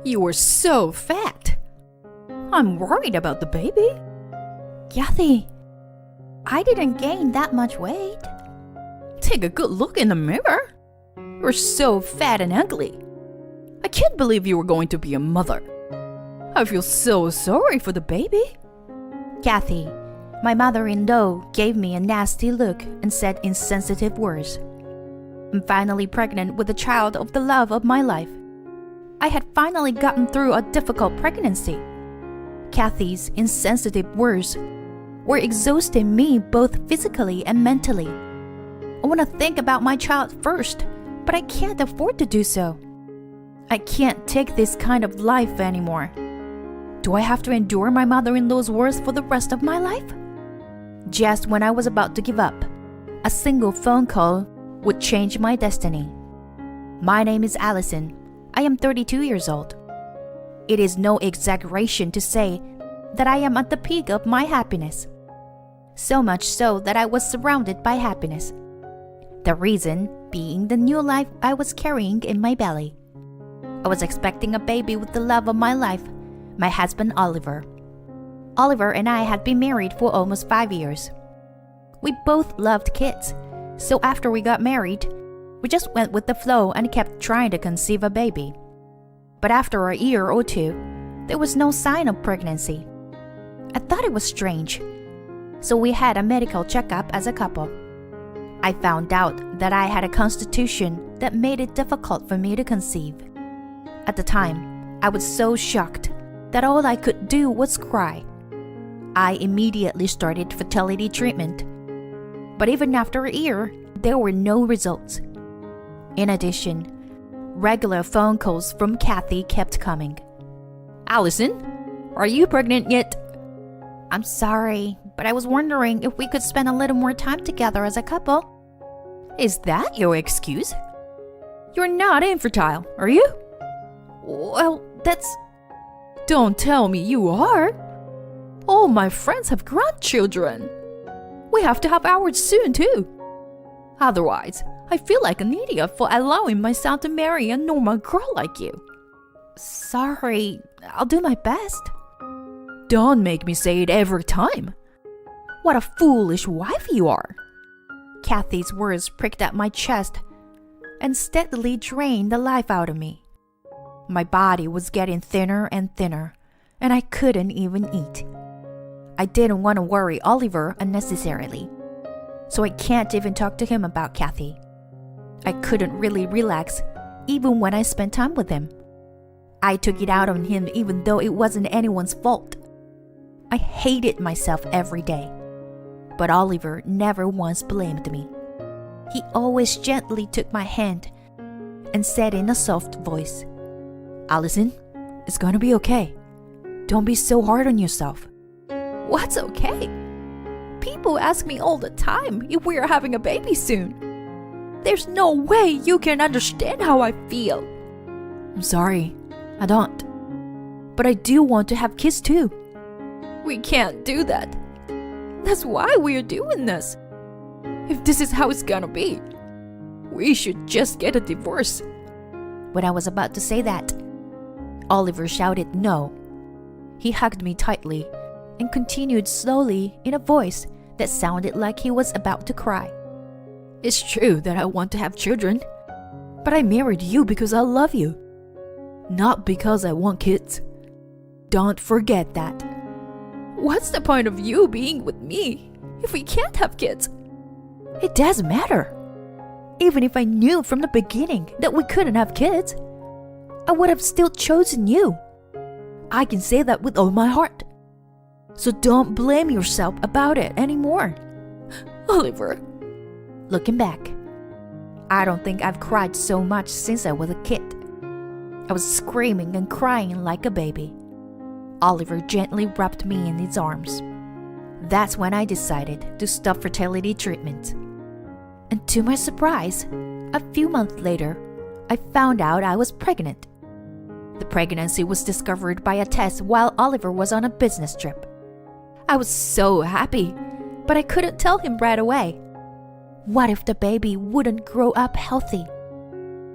You were so fat. I'm worried about the baby. Kathy, I didn't gain that much weight. Take a good look in the mirror. You're so fat and ugly. I can't believe you were going to be a mother. I feel so sorry for the baby. Kathy, my mother-in-law gave me a nasty look and said insensitive words. I'm finally pregnant with the child of the love of my life. I had finally gotten through a difficult pregnancy. Kathy's insensitive words were exhausting me both physically and mentally. I want to think about my child first, but I can't afford to do so. I can't take this kind of life anymore. Do I have to endure my mother-in-law's words for the rest of my life? Just when I was about to give up, a single phone call would change my destiny. My name is Allison. I am 32 years old. It is no exaggeration to say that I am at the peak of my happiness. So much so that I was surrounded by happiness. The reason being the new life I was carrying in my belly. I was expecting a baby with the love of my life, my husband Oliver. Oliver and I had been married for almost 5 years. We both loved kids, so after we got married, we just went with the flow and kept trying to conceive a baby. But after a year or two, there was no sign of pregnancy. I thought it was strange, so we had a medical checkup as a couple. I found out that I had a constitution that made it difficult for me to conceive. At the time, I was so shocked that all I could do was cry. I immediately started fertility treatment, but even after a year, there were no results. In addition, regular phone calls from Kathy kept coming. Allison, are you pregnant yet? I'm sorry, but I was wondering if we could spend a little more time together as a couple. Is that your excuse? You're not infertile, are you? Well, that's... Don't tell me you are. All my friends have grandchildren. We have to have ours soon too. Otherwise, I feel like an idiot for allowing my son to marry a normal girl like you. Sorry, I'll do my best. Don't make me say it every time. What a foolish wife you are. Kathy's words pricked at my chest and steadily drained the life out of me. My body was getting thinner and thinner, and I couldn't even eat. I didn't want to worry Oliver unnecessarily, so I can't even talk to him about Kathy. I couldn't really relax even when I spent time with him. I took it out on him even though it wasn't anyone's fault. I hated myself every day, but Oliver never once blamed me. He always gently took my hand and said in a soft voice, Allison, it's gonna be okay. Don't be so hard on yourself. What's okay? People ask me all the time if we are having a baby soon. There's no way you can understand how I feel. I'm sorry, I don't. But I do want to have kids too. We can't do that. That's why we're doing this. If this is how it's gonna be, we should just get a divorce. When I was about to say that, Oliver shouted no. He hugged me tightly and continued slowly in a voice that sounded like he was about to cry. It's true that I want to have children, but I married you because I love you, not because I want kids. Don't forget that. What's the point of you being with me if we can't have kids? It doesn't matter. Even if I knew from the beginning that we couldn't have kids, I would have still chosen you. I can say that with all my heart. So don't blame yourself about it anymore. Oliver. Looking back, I don't think I've cried so much since I was a kid. I was screaming and crying like a baby. Oliver gently wrapped me in his arms. That's when I decided to stop fertility treatment. And to my surprise, a few months later, I found out I was pregnant. The pregnancy was discovered by a test while Oliver was on a business trip. I was so happy, but I couldn't tell him right away. What if the baby wouldn't grow up healthy?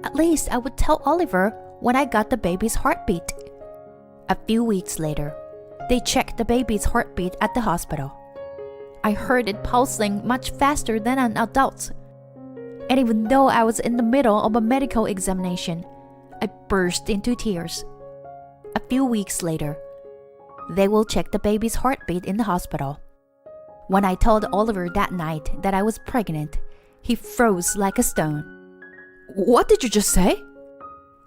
At least I would tell Oliver when I got the baby's heartbeat. A few weeks later, they checked the baby's heartbeat at the hospital. I heard it pulsing much faster than an adult's. And even though I was in the middle of a medical examination, I burst into tears. A few weeks later, they will check the baby's heartbeat in the hospital. When I told Oliver that night that I was pregnant, he froze like a stone. What did you just say?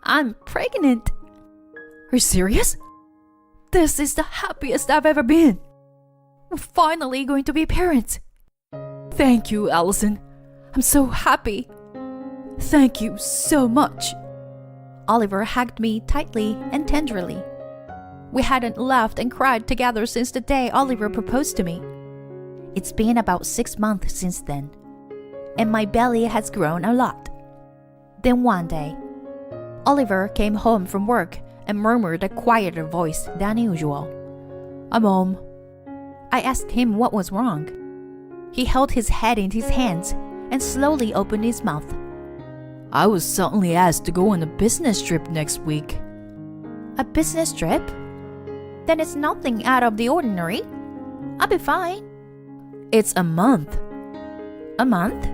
I'm pregnant. Are you serious? This is the happiest I've ever been. We're finally going to be parents. Thank you, Allison. I'm so happy. Thank you so much. Oliver hugged me tightly and tenderly. We hadn't laughed and cried together since the day Oliver proposed to me. It's been about 6 months since then, and my belly has grown a lot. Then one day, Oliver came home from work and murmured a quieter voice than usual. I'm home. I asked him what was wrong. He held his head in his hands and slowly opened his mouth. I was suddenly asked to go on a business trip next week. A business trip? Then it's nothing out of the ordinary. I'll be fine. It's a month. A month?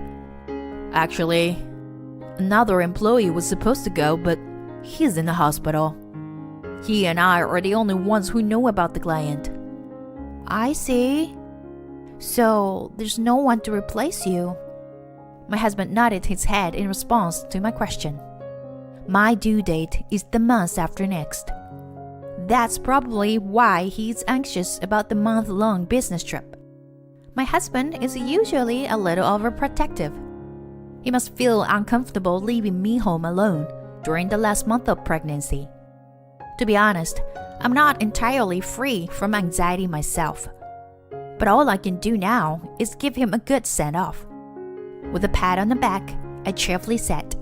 Actually, another employee was supposed to go, but he's in the hospital. He and I are the only ones who know about the client. I see. So there's no one to replace you. My husband nodded his head in response to my question. My due date is the month after next. That's probably why he's anxious about the month-long business trip. My husband is usually a little overprotective. He must feel uncomfortable leaving me home alone during the last month of pregnancy. To be honest, I'm not entirely free from anxiety myself. But all I can do now is give him a good send-off. With a pat on the back, I cheerfully said,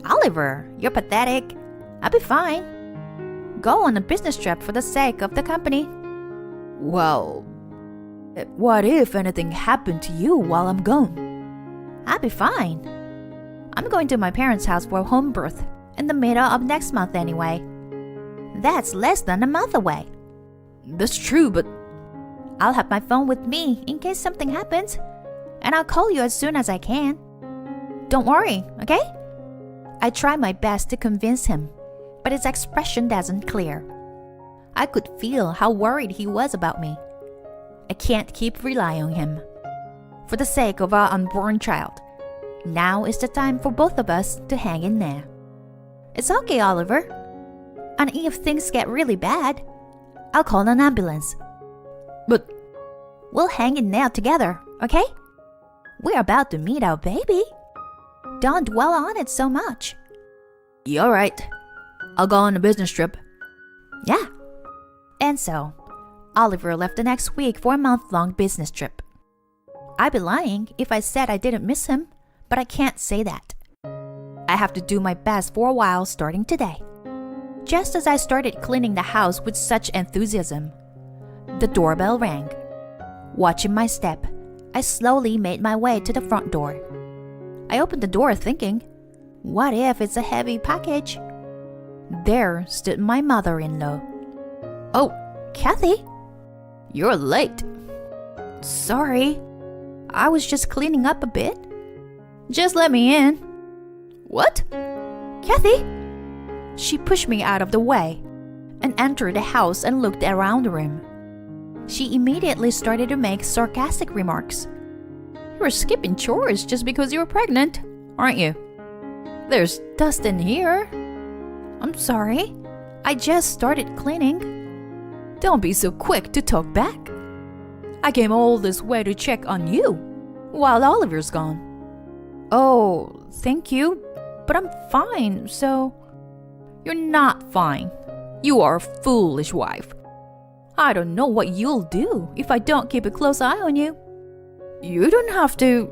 Oliver, you're pathetic. I'll be fine. Go on a business trip for the sake of the company. Well, what if anything happened to you while I'm gone? I'll be fine. I'm going to my parents' house for a home birth in the middle of next month anyway. That's less than a month away. That's true, but I'll have my phone with me in case something happens, and I'll call you as soon as I can. Don't worry, okay? I try my best to convince him, but his expression doesn't clear. I could feel how worried he was about me. I can't keep relying on him. For the sake of our unborn child, now is the time for both of us to hang in there. It's okay, Oliver. And if things get really bad, I'll call an ambulance. But we'll hang in there together, okay? We're about to meet our baby. Don't dwell on it so much. you're all right. I'll go on a business trip. Yeah. And so, Oliver left the next week for a month-long business trip. I'd be lying if I said I didn't miss him, but I can't say that. I have to do my best for a while starting today. Just as I started cleaning the house with such enthusiasm, the doorbell rang. Watching my step, I slowly made my way to the front door. I opened the door thinking, what if it's a heavy package? There stood my mother-in-law. Oh, Kathy? You're late. Sorry, I was just cleaning up a bit. Just let me in. What? Kathy? She pushed me out of the way and entered the house and looked around the room. She immediately started to make sarcastic remarks. You're skipping chores just because you're pregnant, aren't you? There's dust in here. I'm sorry, I just started cleaning. Don't be so quick to talk back. I came all this way to check on you while Oliver's gone. Oh, thank you, but I'm fine, so... You're not fine. You are a foolish wife. I don't know what you'll do if I don't keep a close eye on you. You don't have to...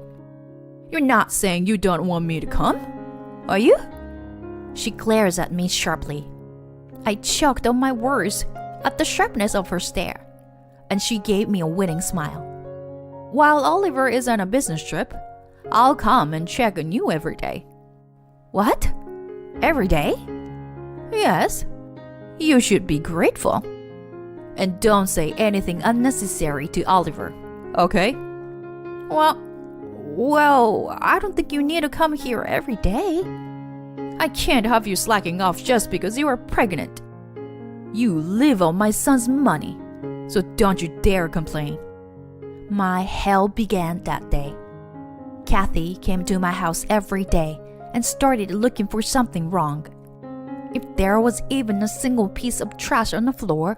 You're not saying you don't want me to come, are you? She glares at me sharply. I choked on my words at the sharpness of her stare, and she gave me a winning smile. While Oliver is on a business trip, I'll come and check on you every day. What? Every day? Yes, you should be grateful. And don't say anything unnecessary to Oliver, okay? Well, I don't think you need to come here every day. I can't have you slacking off just because you are pregnant. You live on my son's money, so don't you dare complain. My hell began that day. Kathy came to my house every day and started looking for something wrong. If there was even a single piece of trash on the floor,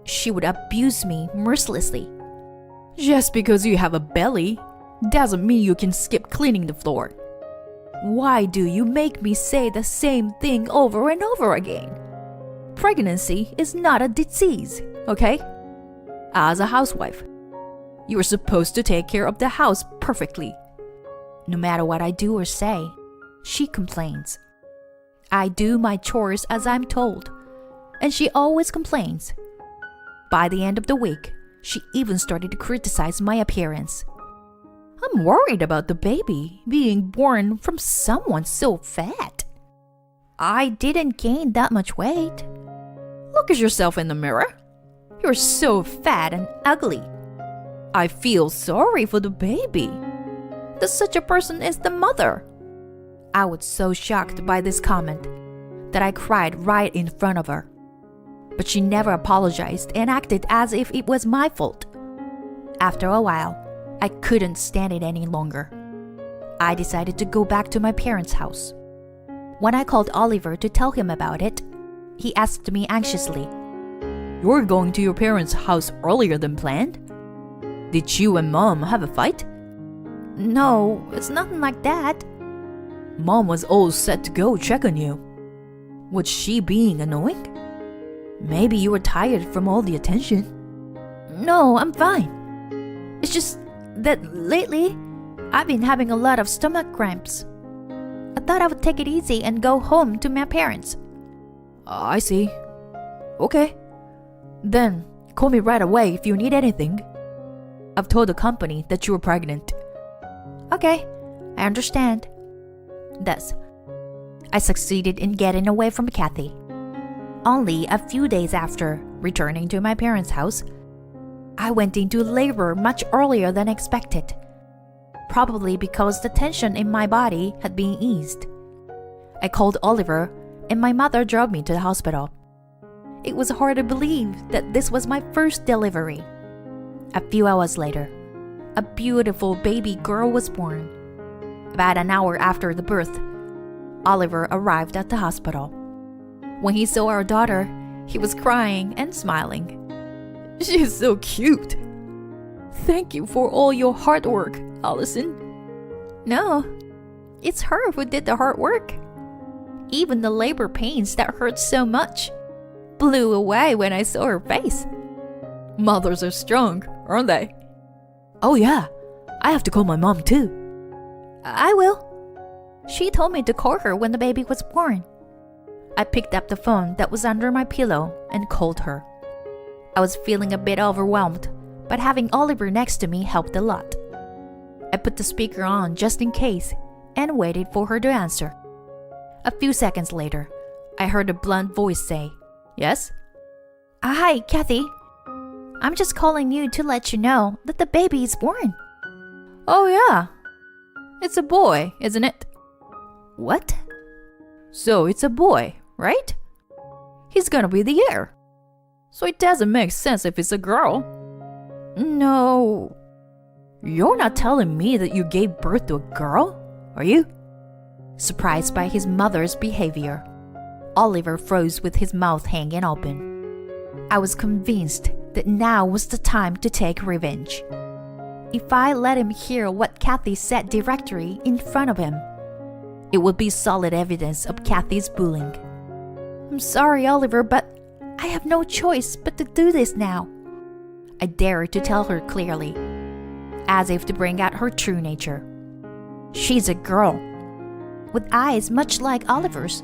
she would abuse me mercilessly. Just because you have a belly doesn't mean you can skip cleaning the floor. Why do you make me say the same thing over and over again? Pregnancy is not a disease, okay? As a housewife, you are supposed to take care of the house perfectly. No matter what I do or say, she complains. I do my chores as I'm told, and she always complains. By the end of the week, she even started to criticize my appearance. I'm worried about the baby being born from someone so fat. I didn't gain that much weight. Look at yourself in the mirror. You're so fat and ugly. I feel sorry for the baby. That such a person is the mother. I was so shocked by this comment that I cried right in front of her. But she never apologized and acted as if it was my fault. After a while, I couldn't stand it any longer. I decided to go back to my parents' house. When I called Oliver to tell him about it, he asked me anxiously, "You're going to your parents' house earlier than planned? Did you and Mom have a fight?" "No, it's nothing like that." "Mom was all set to go check on you. Was she being annoying? Maybe you were tired from all the attention." "No, I'm fine. It's just that lately, I've been having a lot of stomach cramps. I thought I would take it easy and go home to my parents." I see. Okay. Then, call me right away if you need anything. I've told the company that you were pregnant. Okay, I understand. Thus, I succeeded in getting away from Kathy. Only a few days after returning to my parents' house, I went into labor much earlier than expected, probably because the tension in my body had been eased. I called Oliver, and my mother drove me to the hospital. It was hard to believe that this was my first delivery. A few hours later, a beautiful baby girl was born. About an hour after the birth, Oliver arrived at the hospital. When he saw our daughter, he was crying and smiling. "She's so cute. Thank you for all your hard work, Allison." "No, it's her who did the hard work. Even the labor pains that hurt so much blew away when I saw her face." Mothers are strong, aren't they? Oh yeah, I have to call my mom too. "I will. She told me to call her when the baby was born." I picked up the phone that was under my pillow and called her. I was feeling a bit overwhelmed, but having Oliver next to me helped a lot. I put the speaker on just in case and waited for her to answer. A few seconds later, I heard a blunt voice say, "Yes?" "Hi, Kathy. I'm just calling you to let you know that the baby is born." "Oh yeah. It's a boy, isn't it?" "What?" "So it's a boy, right? He's gonna be the heir. So it doesn't make sense if it's a girl." "No." "You're not telling me that you gave birth to a girl, are you?" Surprised by his mother's behavior, Oliver froze with his mouth hanging open. I was convinced that now was the time to take revenge. If I let him hear what Kathy said directly in front of him, it would be solid evidence of Kathy's bullying. "I'm sorry, Oliver, but I have no choice but to do this now," I dared to tell her clearly, as if to bring out her true nature. She's a girl, with eyes much like Oliver's.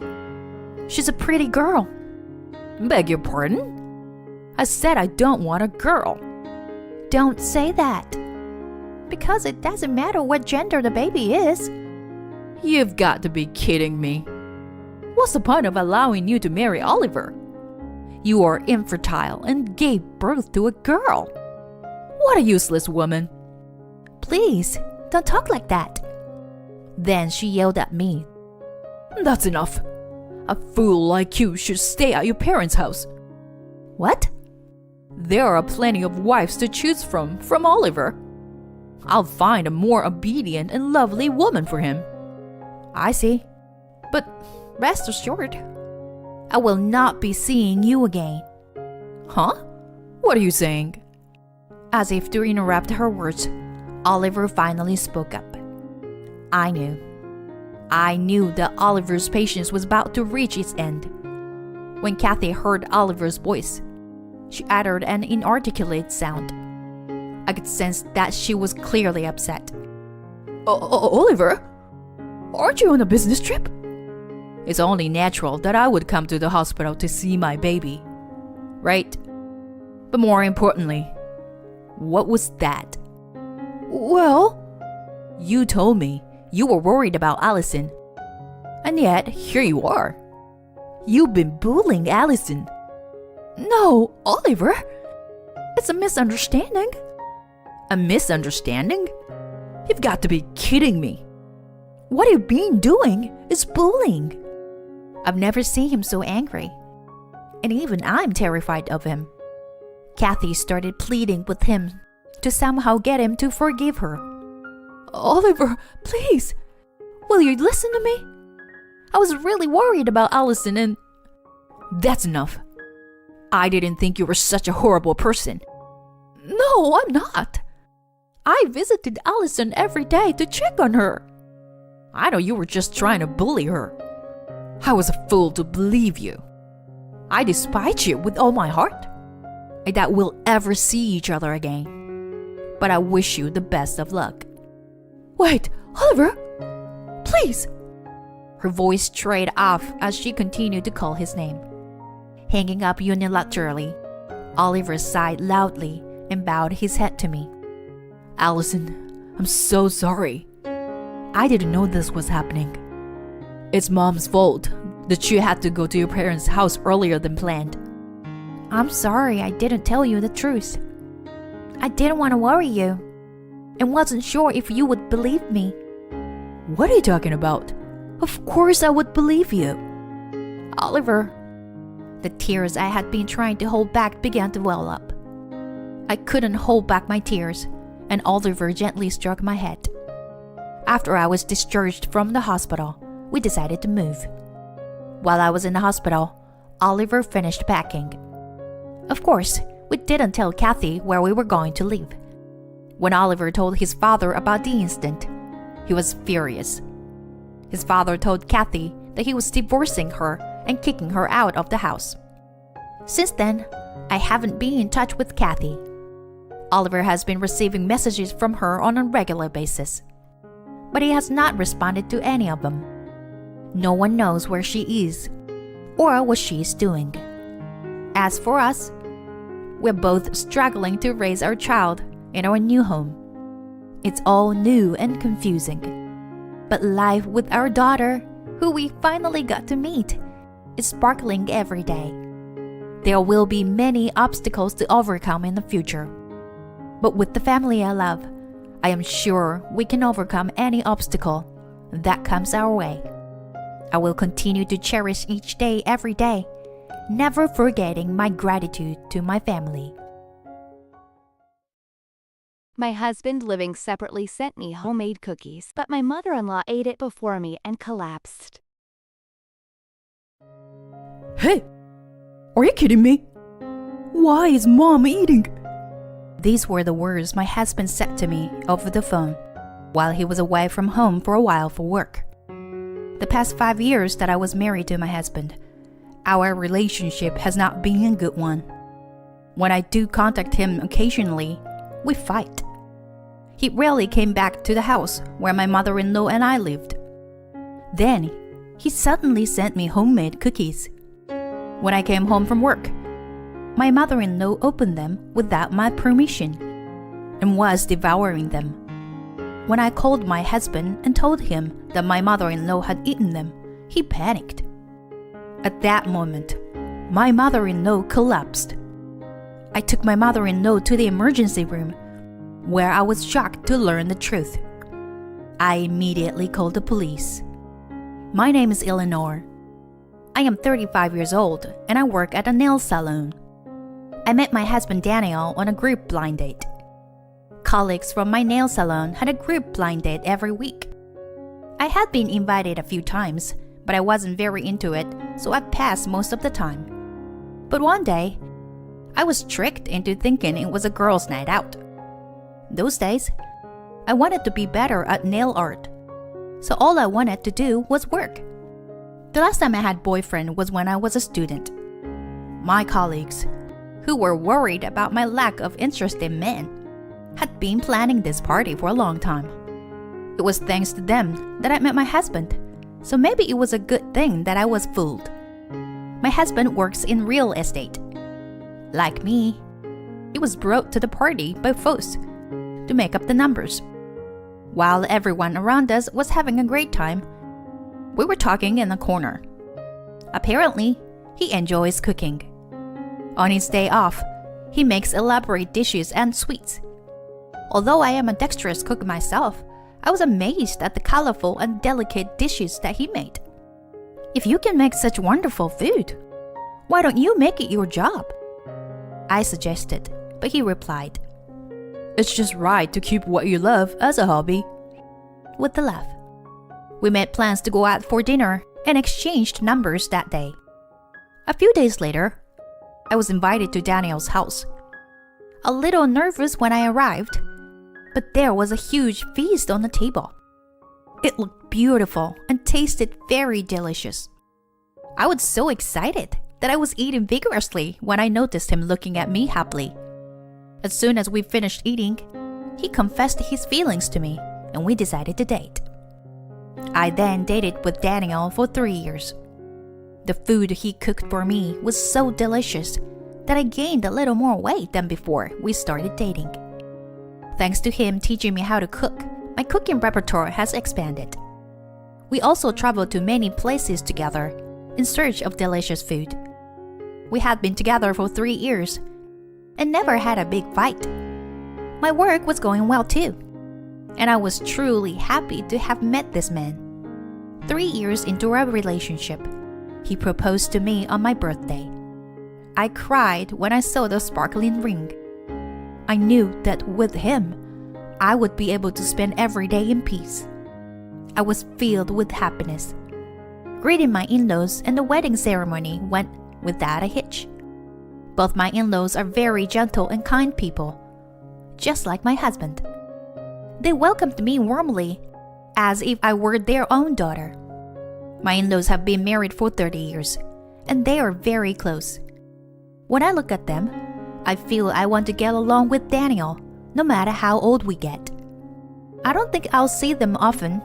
She's a pretty girl. Beg your pardon? I said I don't want a girl. Don't say that. Because it doesn't matter what gender the baby is. You've got to be kidding me. What's the point of allowing you to marry Oliver? You are infertile and gave birth to a girl. What a useless woman. Please, don't talk like that. Then she yelled at me. That's enough. A fool like you should stay at your parents' house. What? There are plenty of wives to choose from Oliver. I'll find a more obedient and lovely woman for him. I see. But rest assured, I will not be seeing you again. Huh? What are you saying? As if to interrupt her words, Oliver finally spoke up. I knew that Oliver's patience was about to reach its end. When Kathy heard Oliver's voice, she uttered an inarticulate sound. I could sense that she was clearly upset. Oliver? Aren't you on a business trip? It's only natural that I would come to the hospital to see my baby. Right? But more importantly, what was that? Well, you told me you were worried about Allison. And yet, here you are. You've been bullying Allison. No, Oliver. It's a misunderstanding. A misunderstanding? You've got to be kidding me. What you've been doing is bullying. I've never seen him so angry. And even I'm terrified of him. Kathy started pleading with him to somehow get him to forgive her. Oliver, please, will you listen to me? I was really worried about Allison and... That's enough. I didn't think you were such a horrible person. No, I'm not. I visited Allison every day to check on her. I know you were just trying to bully her. I was a fool to believe you. I despise you with all my heart. I doubt we'll ever see each other again. But I wish you the best of luck. Wait, Oliver! Please! Her voice strayed off as she continued to call his name. Hanging up unilaterally, Oliver sighed loudly and bowed his head to me. Allison, I'm so sorry. I didn't know this was happening. It's Mom's fault that you had to go to your parents' house earlier than planned. I'm sorry I didn't tell you the truth. I didn't want to worry you, and wasn't sure if you would believe me. What are you talking about? Of course I would believe you. Oliver. The tears I had been trying to hold back began to well up. I couldn't hold back my tears, and Oliver gently stroked my head. After I was discharged from the hospital, we decided to move. While I was in the hospital, Oliver finished packing. Of course, we didn't tell Kathy where we were going to live. When Oliver told his father about the incident, he was furious. His father told Kathy that he was divorcing her and kicking her out of the house. Since then, I haven't been in touch with Kathy. Oliver has been receiving messages from her on a regular basis, but he has not responded to any of them. No one knows where she is or what she is doing. As for us, we're both struggling to raise our child in our new home. It's all new and confusing, but life with our daughter, who we finally got to meet, is sparkling every day. There will be many obstacles to overcome in the future, but with the family I love, I am sure we can overcome any obstacle that comes our way. I will continue to cherish each day every day, never forgetting my gratitude to my family. My husband living separately sent me homemade cookies, but my mother-in-law ate it before me and collapsed. Hey! Are you kidding me? Why is Mom eating? These were the words my husband said to me over the phone while he was away from home for a while for work. The past 5 years that I was married to my husband, our relationship has not been a good one. When I do contact him occasionally, we fight. He rarely came back to the house where my mother-in-law and I lived. Then, he suddenly sent me homemade cookies. When I came home from work, my mother-in-law opened them without my permission and was devouring them. When I called my husband and told him that my mother-in-law had eaten them, he panicked. At that moment, my mother-in-law collapsed. I took my mother-in-law to the emergency room, where I was shocked to learn the truth. I immediately called the police. My name is Eleanor. I am 35 years old and I work at a nail salon. I met my husband Daniel on a group blind date. Colleagues from my nail salon had a group blind date every week. I had been invited a few times, but I wasn't very into it, so I passed most of the time. But one day, I was tricked into thinking it was a girls' night out. Those days, I wanted to be better at nail art, so all I wanted to do was work. The last time I had a boyfriend was when I was a student. My colleagues, who were worried about my lack of interest in men, had been planning this party for a long time. It was thanks to them that I met my husband, so maybe it was a good thing that I was fooled. My husband works in real estate. Like me, he was brought to the party by folks to make up the numbers. While everyone around us was having a great time, we were talking in the corner. Apparently, he enjoys cooking. On his day off, he makes elaborate dishes and sweets. Although I am a dexterous cook myself, I was amazed at the colorful and delicate dishes that he made. If you can make such wonderful food, why don't you make it your job? I suggested, but he replied, "It's just right to keep what you love as a hobby," with a laugh. We made plans to go out for dinner and exchanged numbers that day. A few days later, I was invited to Daniel's house. A little nervous when I arrived, but there was a huge feast on the table. It looked beautiful and tasted very delicious. I was so excited that I was eating vigorously when I noticed him looking at me happily. As soon as we finished eating, he confessed his feelings to me and we decided to date. I then dated with Daniel for 3 years. The food he cooked for me was so delicious that I gained a little more weight than before we started dating. Thanks to him teaching me how to cook, my cooking repertoire has expanded. We also traveled to many places together in search of delicious food. We had been together for 3 years and never had a big fight. My work was going well too, and I was truly happy to have met this man. 3 years into our relationship, he proposed to me on my birthday. I cried when I saw the sparkling ring. I knew that with him, I would be able to spend every day in peace. I was filled with happiness. Greeting my in-laws and the wedding ceremony went without a hitch. Both my in-laws are very gentle and kind people, just like my husband. They welcomed me warmly, as if I were their own daughter. My in-laws have been married for 30 years, and they are very close. When I look at them, I feel I want to get along with Daniel, no matter how old we get. I don't think I'll see them often,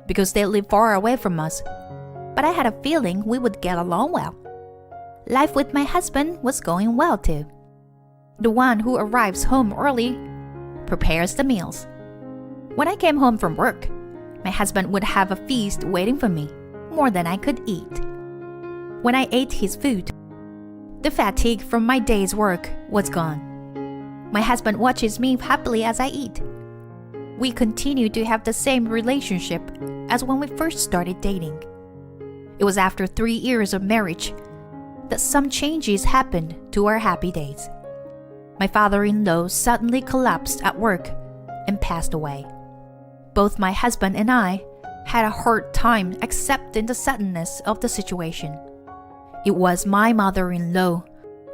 because they live far away from us, but I had a feeling we would get along well. Life with my husband was going well too. The one who arrives home early prepares the meals. When I came home from work, my husband would have a feast waiting for me, more than I could eat. When I ate his food, the fatigue from my day's work was gone. My husband watches me happily as I eat. We continue to have the same relationship as when we first started dating. It was after 3 years of marriage that some changes happened to our happy days. My father-in-law suddenly collapsed at work and passed away. Both my husband and I had a hard time accepting the suddenness of the situation. It was my mother-in-law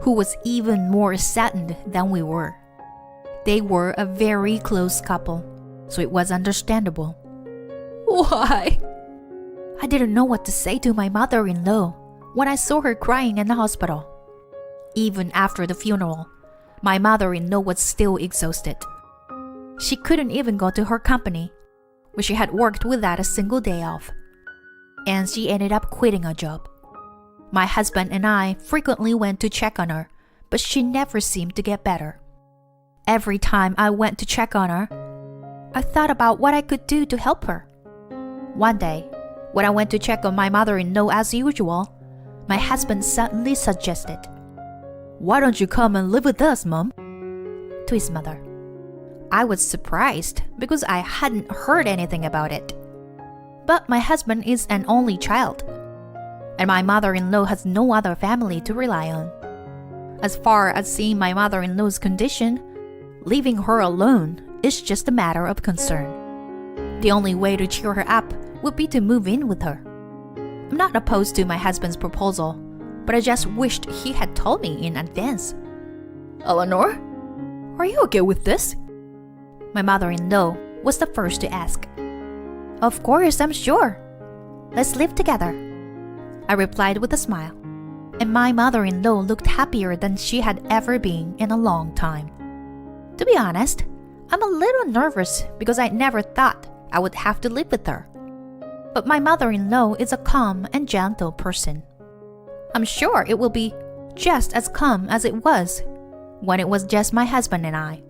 who was even more saddened than we were. They were a very close couple, so it was understandable. Why? I didn't know what to say to my mother-in-law when I saw her crying in the hospital. Even after the funeral, my mother-in-law was still exhausted. She couldn't even go to her company, where she had worked without a single day off. And she ended up quitting her job. My husband and I frequently went to check on her, but she never seemed to get better. Every time I went to check on her, I thought about what I could do to help her. One day, when I went to check on my mother-in-law as usual, My husband suddenly suggested, Why don't you come and live with us, Mom? to his mother. I was surprised because I hadn't heard anything about it. But my husband is an only child, and my mother-in-law has no other family to rely on. As far as seeing my mother-in-law's condition, leaving her alone is just a matter of concern. The only way to cheer her up would be to move in with her. I'm not opposed to my husband's proposal, but I just wished he had told me in advance. Eleanor, are you okay with this? My mother-in-law was the first to ask. Of course, I'm sure. Let's live together, I replied with a smile. And my mother-in-law looked happier than she had ever been in a long time. To be honest, I'm a little nervous because I never thought I would have to live with her. But my mother-in-law is a calm and gentle person. I'm sure it will be just as calm as it was when it was just my husband and I.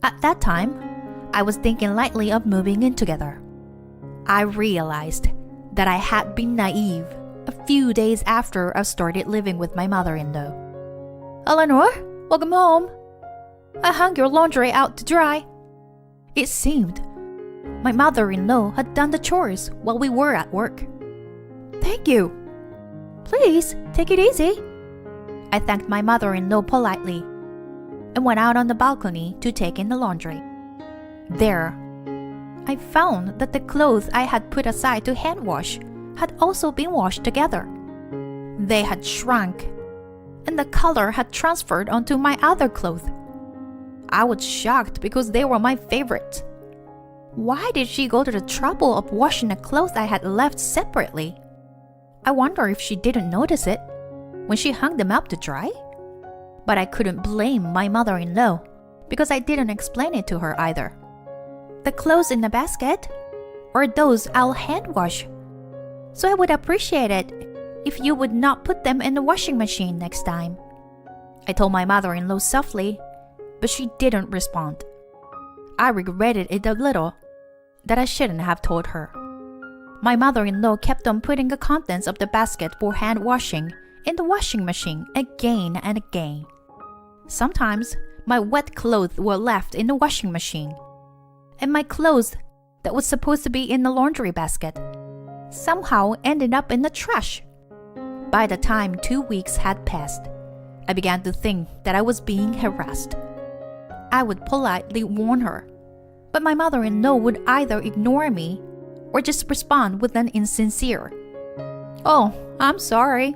At that time, I was thinking lightly of moving in together. I realized that I had been naive a few days after I started living with my mother-in-law. Eleanor, welcome home. I hung your laundry out to dry. It seemed my mother-in-law had done the chores while we were at work. Thank you. Please, take it easy. I thanked my mother-in-law politely and went out on the balcony to take in the laundry. There, I found that the clothes I had put aside to hand wash had also been washed together. They had shrunk, and the color had transferred onto my other clothes. I was shocked because they were my favorite. Why did she go to the trouble of washing the clothes I had left separately? I wonder if she didn't notice it when she hung them up to dry? But I couldn't blame my mother-in-law because I didn't explain it to her either. The clothes in the basket are those I'll hand wash, so I would appreciate it if you would not put them in the washing machine next time. I told my mother-in-law softly, but she didn't respond. I regretted it a little that I shouldn't have told her. My mother-in-law kept on putting the contents of the basket for hand washing in the washing machine again and again. Sometimes my wet clothes were left in the washing machine, and my clothes that was supposed to be in the laundry basket somehow ended up in the trash. By the time 2 weeks had passed, I began to think that I was being harassed. I would politely warn her, but my mother-in-law would either ignore me or just respond with an insincere, "Oh, I'm sorry."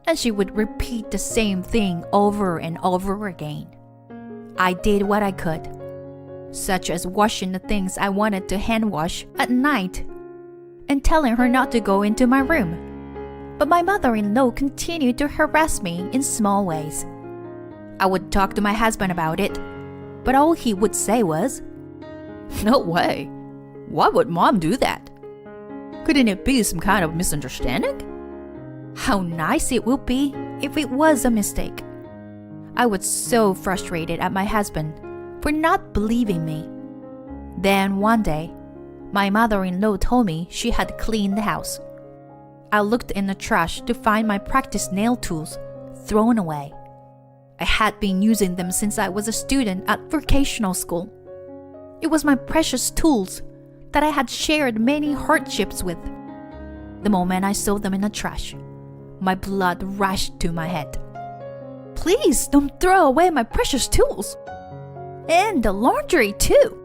And she would repeat the same thing over and over again. I did what I could, such as washing the things I wanted to hand wash at night and telling her not to go into my room. But my mother-in-law continued to harass me in small ways. I would talk to my husband about it, but all he would say was, No way. Why would Mom do that? Couldn't it be some kind of misunderstanding? how nice it would be if it was a mistake. I was so frustrated at my husband for not believing me. Then one day, my mother-in-law told me she had cleaned the house. I looked in the trash to find my practice nail tools thrown away. I had been using them since I was a student at vocational school. It was my precious tools that I had shared many hardships with. The moment I saw them in the trash, my blood rushed to my head. Please don't throw away my precious tools. And the laundry too.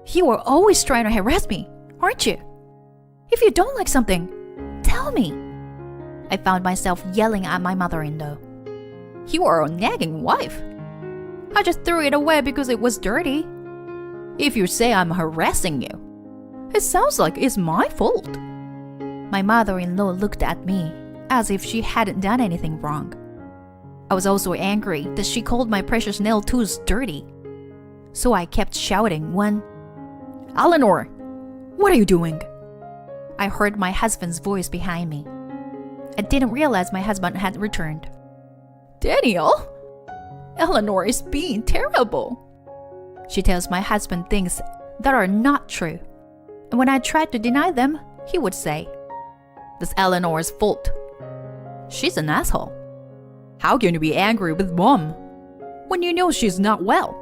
You are always trying to harass me, aren't you? If you don't like something, tell me. I found myself yelling at my mother-in-law. You are a nagging wife. I just threw it away because it was dirty. If you say I'm harassing you, it sounds like it's my fault. My mother-in-law looked at me as if she hadn't done anything wrong. I was also angry that she called my precious nail tools dirty. So I kept shouting when, Eleanor, what are you doing? I heard my husband's voice behind me. I didn't realize my husband had returned. Daniel, Eleanor is being terrible. She tells my husband things that are not true. And when I tried to deny them, he would say, That's Eleanor's fault. She's an asshole. How can you be angry with mom when you know she's not well?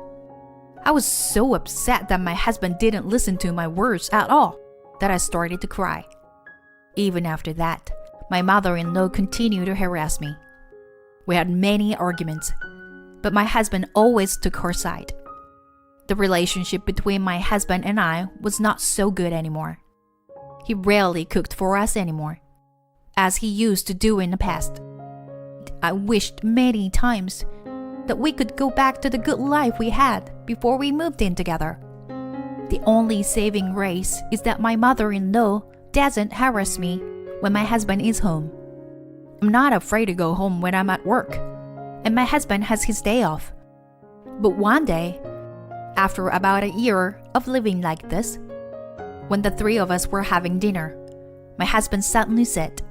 I was so upset that my husband didn't listen to my words at all that I started to cry. Even after that, my mother-in-law continued to harass me. We had many arguments, but my husband always took her side. The relationship between my husband and I was not so good anymore. He rarely cooked for us anymore, as he used to do in the past. I wished many times that we could go back to the good life we had before we moved in together. The only saving grace is that my mother-in-law doesn't harass me when my husband is home. I'm not afraid to go home when I'm at work, and my husband has his day off. But one day, after about a year of living like this, when the three of us were having dinner, my husband suddenly said,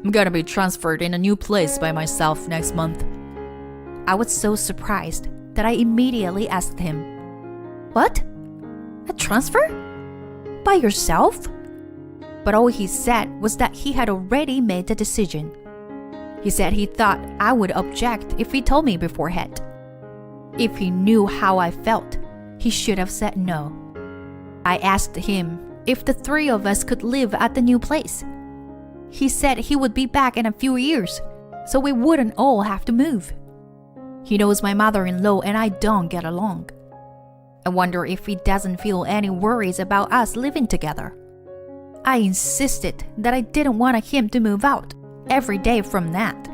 "I'm gonna be transferred in a new place by myself next month." I was so surprised that I immediately asked him, "What? A transfer? By yourself?" But all he said was that he had already made the decision. He said he thought I would object if he told me beforehand. If he knew how I felt, he should have said no. I asked him if the three of us could live at the new place. He said he would be back in a few years, so we wouldn't all have to move. He knows my mother-in-law and I don't get along. I wonder if he doesn't feel any worries about us living together. I insisted that I didn't want him to move out every day from that,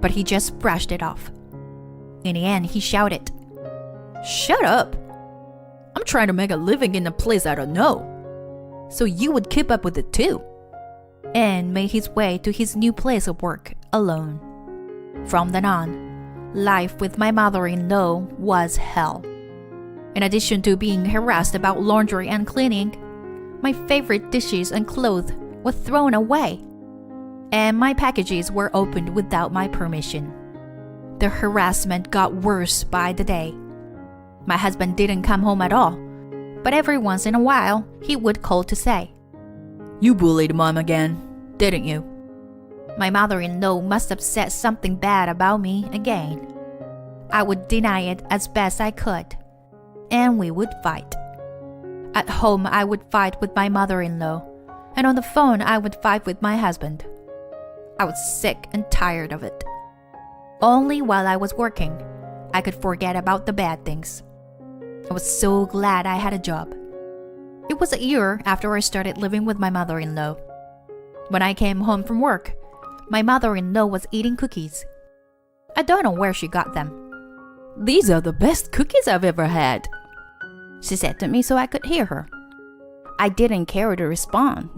but he just brushed it off. In the end, he shouted, "Shut up! I'm trying to make a living in a place I don't know, so you would keep up with it too," and made his way to his new place of work alone. From then on, life with my mother-in-law was hell. In addition to being harassed about laundry and cleaning, my favorite dishes and clothes were thrown away, and my packages were opened without my permission. The harassment got worse by the day. My husband didn't come home at all, but every once in a while he would call to say, "You bullied mom again, didn't you?" My mother-in-law must have said something bad about me again. I would deny it as best I could, and we would fight. At home, I would fight with my mother-in-law, and on the phone, I would fight with my husband. I was sick and tired of it. Only while I was working, I could forget about the bad things. I was so glad I had a job. It was a year after I started living with my mother-in-law. When I came home from work, my mother-in-law was eating cookies. I don't know where she got them. "These are the best cookies I've ever had," she said to me so I could hear her. I didn't care to respond,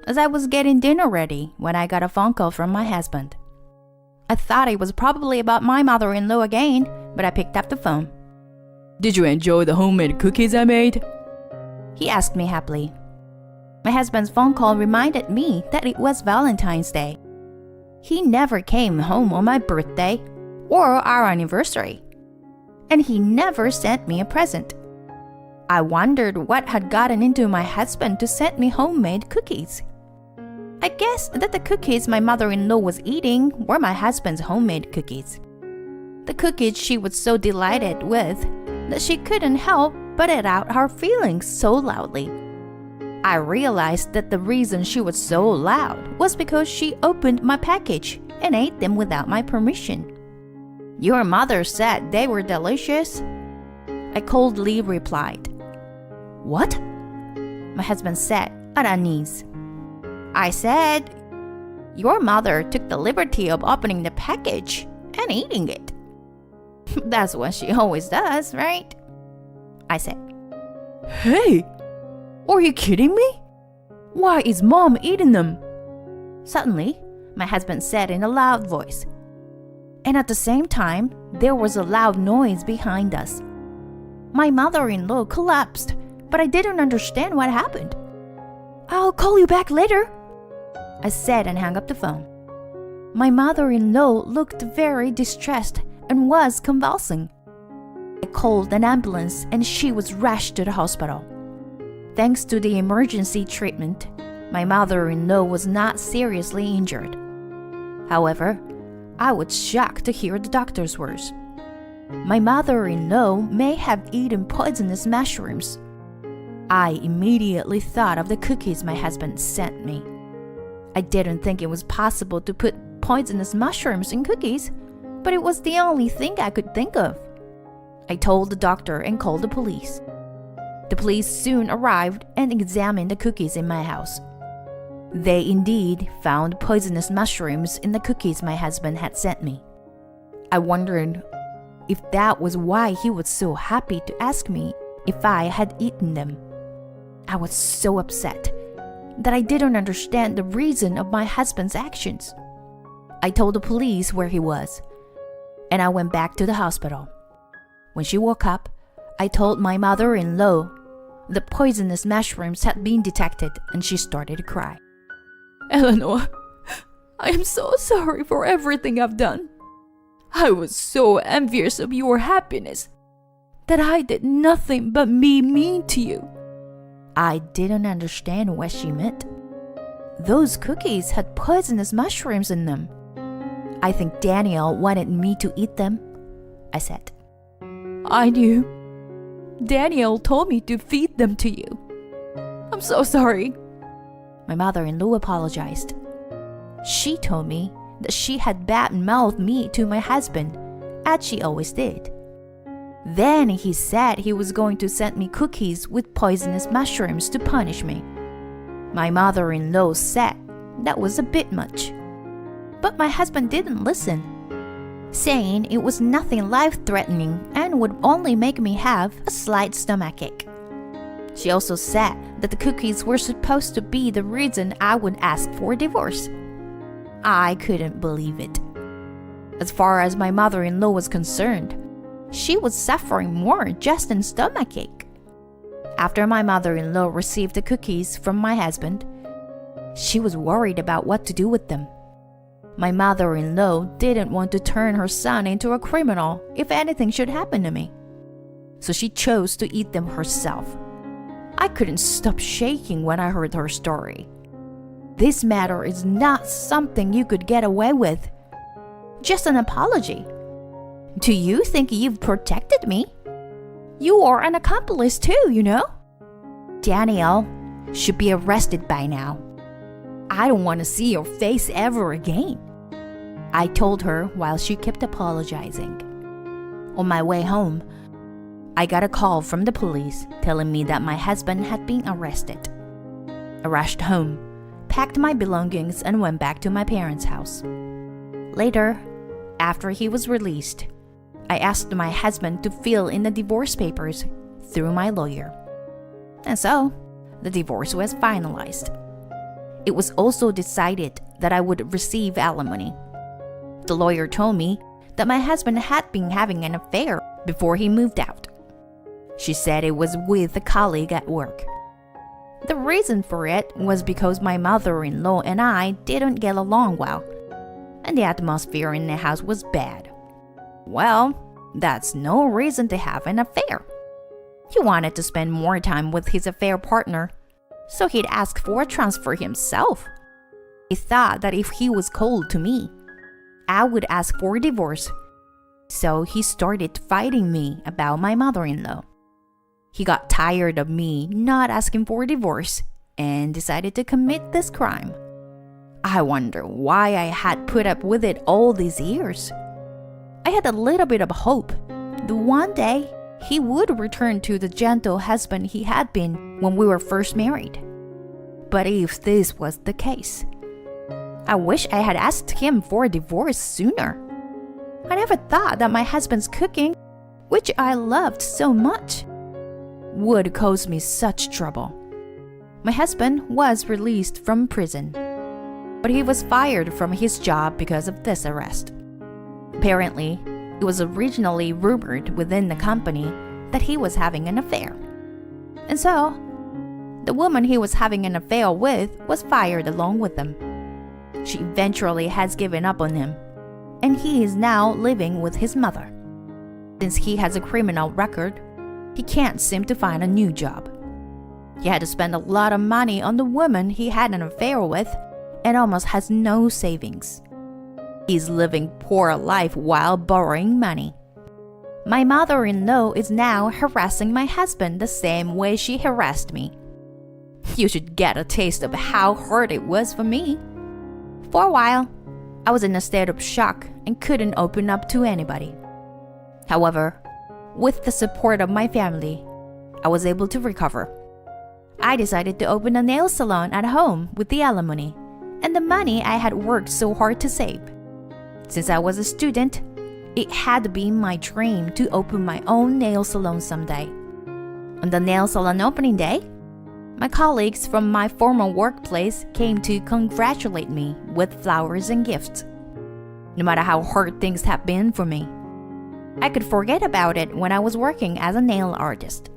as I was getting dinner ready when I got a phone call from my husband. I thought it was probably about my mother-in-law again, but I picked up the phone. "Did you enjoy the homemade cookies I made?" he asked me happily. My husband's phone call reminded me that it was Valentine's Day. He never came home on my birthday or our anniversary, and he never sent me a present. I wondered what had gotten into my husband to send me homemade cookies. I guessed that the cookies my mother-in-law was eating were my husband's homemade cookies. The cookies she was so delighted with that she couldn't help but let out her feelings so loudly. I realized that the reason she was so loud was because she opened my package and ate them without my permission. "Your mother said they were delicious," I coldly replied. "What?" my husband said at unease. I said, "Your mother took the liberty of opening the package and eating it." "That's what she always does, right?" I said. "Hey, are you kidding me? Why is mom eating them?" Suddenly, my husband said in a loud voice. And at the same time, there was a loud noise behind us. My mother-in-law collapsed, but I didn't understand what happened. "I'll call you back later," I said and hung up the phone. My mother-in-law looked very distressed and was convulsing. I called an ambulance and she was rushed to the hospital. Thanks to the emergency treatment, my mother-in-law was not seriously injured. However, I was shocked to hear the doctor's words. My mother-in-law may have eaten poisonous mushrooms. I immediately thought of the cookies my husband sent me. I didn't think it was possible to put poisonous mushrooms in cookies, but it was the only thing I could think of. I told the doctor and called the police. The police soon arrived and examined the cookies in my house. They indeed found poisonous mushrooms in the cookies my husband had sent me. I wondered if that was why he was so happy to ask me if I had eaten them. I was so upset that I didn't understand the reason of my husband's actions. I told the police where he was, and I went back to the hospital. When she woke up, I told my mother-in-law the poisonous mushrooms had been detected, and she started to cry. Eleanor, I am so sorry for everything I've done. I was so envious of your happiness that I did nothing but be mean to you. I didn't understand what she meant. Those cookies had poisonous mushrooms in them. I think Daniel wanted me to eat them, I said. I knew. Daniel told me to feed them to you. I'm so sorry. My mother-in-law apologized. She told me that she had bad-mouthed me to my husband, as she always did. Then he said he was going to send me cookies with poisonous mushrooms to punish me. My mother-in-law said that was a bit much. But my husband didn't listen, saying it was nothing life-threatening and would only make me have a slight stomachache. She also said that the cookies were supposed to be the reason I would ask for a divorce. I couldn't believe it. As far as my mother-in-law was concerned, she was suffering more just than stomachache. After my mother-in-law received the cookies from my husband, she was worried about what to do with them. My mother-in-law didn't want to turn her son into a criminal if anything should happen to me. So she chose to eat them herself. I couldn't stop shaking when I heard her story. This matter is not something you could get away with. Just an apology. Do you think you've protected me? You are an accomplice too, you know? Daniel should be arrested by now. I don't want to see your face ever again, I told her while she kept apologizing. On my way home, I got a call from the police telling me that my husband had been arrested. I rushed home, packed my belongings, and went back to my parents' house. Later, after he was released, I asked my husband to fill in the divorce papers through my lawyer. And so, the divorce was finalized. It was also decided that I would receive alimony. The lawyer told me that my husband had been having an affair before he moved out. She said it was with a colleague at work. The reason for it was because my mother-in-law and I didn't get along well, and the atmosphere in the house was bad. Well, that's no reason to have an affair. He wanted to spend more time with his affair partner, so he'd ask for a transfer himself. He thought that if he was cold to me, I would ask for a divorce. So he started fighting me about my mother-in-law. He got tired of me not asking for a divorce and decided to commit this crime. I wonder why I had put up with it all these years. I had a little bit of hope that one day he would return to the gentle husband he had been when we were first married. But if this was the case, I wish I had asked him for a divorce sooner. I never thought that my husband's cooking, which I loved so much, would cause me such trouble. My husband was released from prison, but he was fired from his job because of this arrest. Apparently, it was originally rumored within the company that he was having an affair. And so, the woman he was having an affair with was fired along with him. She eventually has given up on him, and he is now living with his mother. Since he has a criminal record, he can't seem to find a new job. He had to spend a lot of money on the woman he had an affair with and almost has no savings. is living poor life while borrowing money. My mother-in-law is now harassing my husband the same way she harassed me. You should get a taste of how hard it was for me. For a while, I was in a state of shock and couldn't open up to anybody. However, with the support of my family, I was able to recover. I decided to open a nail salon at home with the alimony and the money I had worked so hard to save. Since I was a student, it had been my dream to open my own nail salon someday. On the nail salon opening day, my colleagues from my former workplace came to congratulate me with flowers and gifts. No matter how hard things have been for me, I could forget about it when I was working as a nail artist.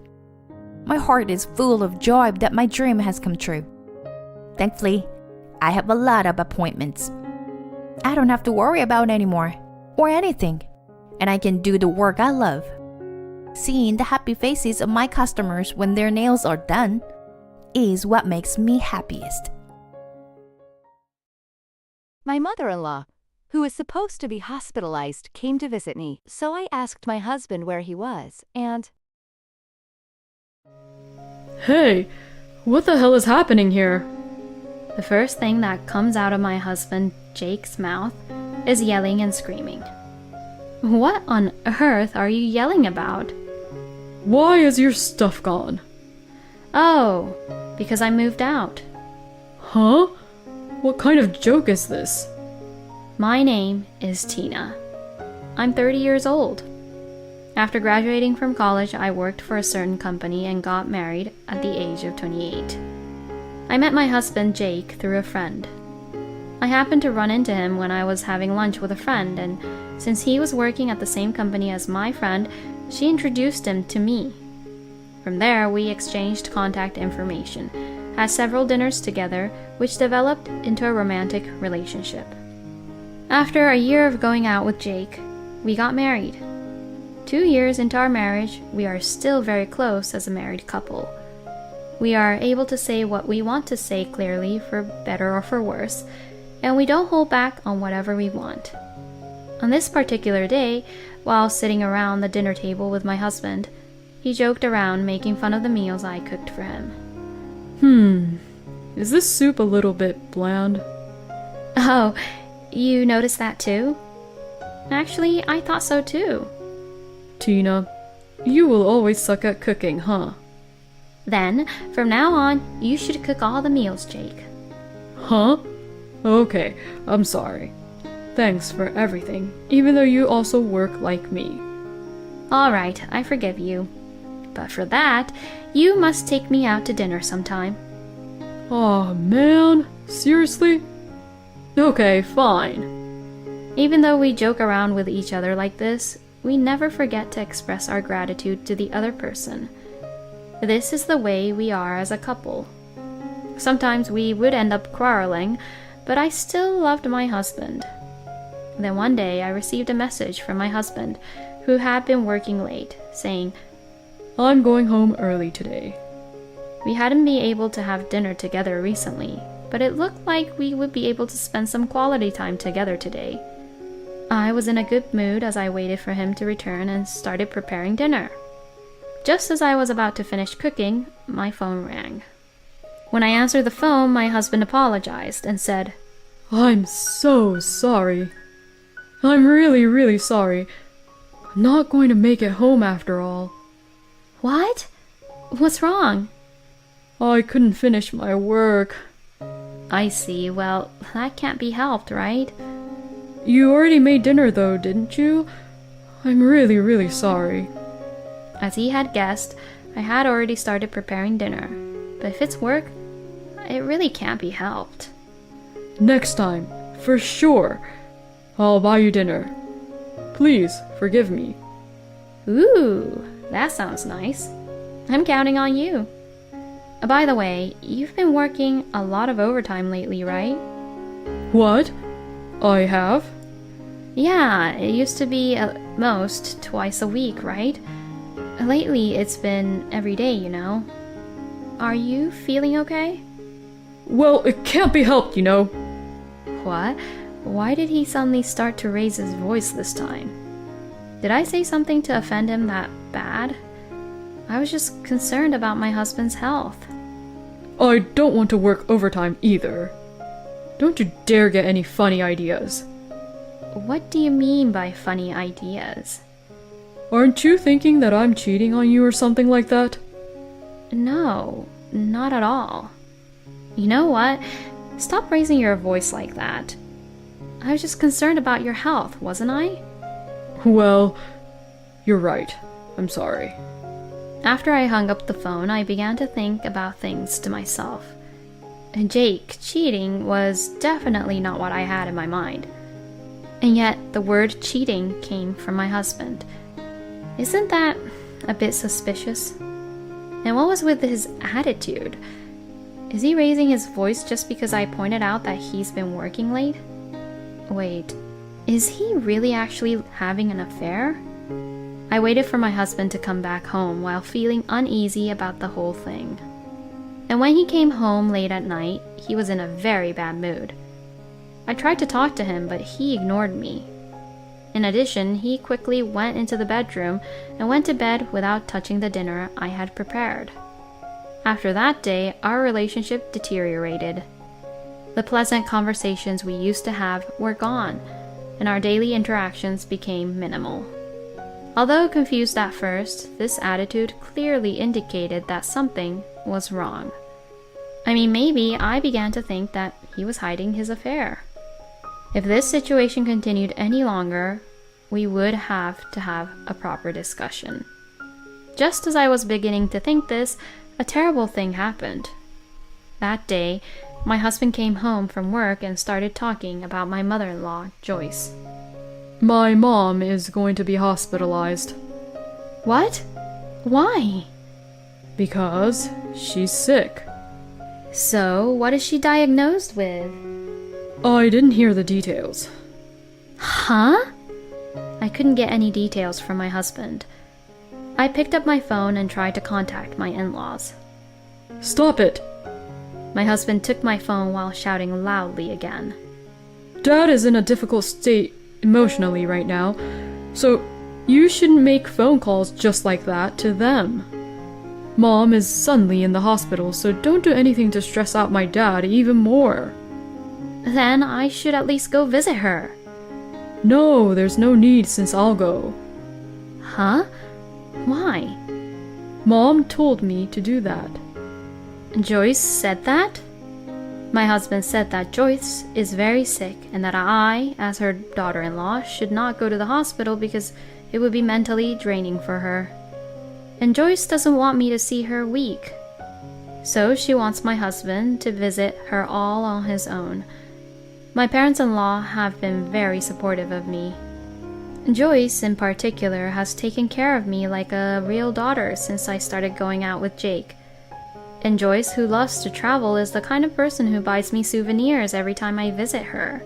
My heart is full of joy that my dream has come true. Thankfully, I have a lot of appointments. I don't have to worry about anymore or anything, and I can do the work I love. Seeing the happy faces of my customers when their nails are done is what makes me happiest. My mother-in-law, who was supposed to be hospitalized, came to visit me, so I asked my husband where he was, and... Hey, what the hell is happening here? The first thing that comes out of my husband Jake's mouth is yelling and screaming. What on earth are you yelling about? Why is your stuff gone? Oh, because I moved out. Huh? What kind of joke is this? My name is Tina. I'm 30 years old. After graduating from college, I worked for a certain company and got married at the age of 28. I met my husband Jake through a friend. I happened to run into him when I was having lunch with a friend, and since he was working at the same company as my friend, she introduced him to me. From there, we exchanged contact information, had several dinners together, which developed into a romantic relationship. After a year of going out with Jake, we got married. 2 years into our marriage, we are still very close as a married couple. We are able to say what we want to say clearly, for better or for worse, and we don't hold back on whatever we want. On this particular day, while sitting around the dinner table with my husband, he joked around making fun of the meals I cooked for him. Is this soup a little bit bland? Oh, you noticed that too? Actually, I thought so too. Tina, you will always suck at cooking, huh? Then, from now on, you should cook all the meals, Jake. Huh? Okay, I'm sorry. Thanks for everything, even though you also work like me. Alright, I forgive you. But for that, you must take me out to dinner sometime. Aw, man, seriously? Okay, fine. Even though we joke around with each other like this, we never forget to express our gratitude to the other person. This is the way we are as a couple. Sometimes we would end up quarreling, but I still loved my husband. Then one day I received a message from my husband, who had been working late, saying, I'm going home early today. We hadn't been able to have dinner together recently, but it looked like we would be able to spend some quality time together today. I was in a good mood as I waited for him to return and started preparing dinner. Just as I was about to finish cooking, my phone rang. When I answered the phone, my husband apologized and said, I'm so sorry. I'm really, really sorry. I'm not going to make it home after all. What? What's wrong? I couldn't finish my work. I see. Well, that can't be helped, right? You already made dinner though, didn't you? I'm really, really sorry. As he had guessed, I had already started preparing dinner. But if it's work, it really can't be helped. Next time, for sure, I'll buy you dinner. Please, forgive me. Ooh, that sounds nice. I'm counting on you. By the way, you've been working a lot of overtime lately, right? What? I have? Yeah, it used to be at most twice a week, right? Lately, it's been every day, you know. Are you feeling okay? Well, it can't be helped, you know. What? why did he suddenly start to raise his voice this time? Did I say something to offend him that bad? I was just concerned about my husband's health. I don't want to work overtime either. Don't you dare get any funny ideas. What do you mean by funny ideas? Aren't you thinking that I'm cheating on you or something like that? No, not at all. You know what? Stop raising your voice like that. I was just concerned about your health, wasn't I? Well, you're right. I'm sorry. After I hung up the phone, I began to think about things to myself. Jake cheating was definitely not what I had in my mind. And yet, the word cheating came from my husband. Isn't that a bit suspicious? And what was with his attitude? Is he raising his voice just because I pointed out that he's been working late? Wait, is he really actually having an affair? I waited for my husband to come back home while feeling uneasy about the whole thing. And when he came home late at night, he was in a very bad mood. I tried to talk to him, but he ignored me. In addition, he quickly went into the bedroom and went to bed without touching the dinner I had prepared. After that day, our relationship deteriorated. The pleasant conversations we used to have were gone, and our daily interactions became minimal. Although confused at first, this attitude clearly indicated that something was wrong. I mean, maybe I began to think that he was hiding his affair. If this situation continued any longer, we would have to have a proper discussion. Just as I was beginning to think this, a terrible thing happened. That day, my husband came home from work and started talking about my mother-in-law, Joyce. My mom is going to be hospitalized. What? Why? Because she's sick. So, what is she diagnosed with? I didn't hear the details. Huh? I couldn't get any details from my husband. I picked up my phone and tried to contact my in-laws. Stop it! My husband took my phone while shouting loudly again. Dad is in a difficult state emotionally right now, so you shouldn't make phone calls just like that to them. Mom is suddenly in the hospital, so don't do anything to stress out my dad even more. Then I should at least go visit her. No, there's no need since I'll go. Huh? Why? Mom told me to do that. Joyce said that? My husband said that Joyce is very sick and that I, as her daughter-in-law, should not go to the hospital because it would be mentally draining for her. And Joyce doesn't want me to see her weak. So she wants my husband to visit her all on his own. My parents-in-law have been very supportive of me. Joyce, in particular, has taken care of me like a real daughter since I started going out with Jake. And Joyce, who loves to travel, is the kind of person who buys me souvenirs every time I visit her.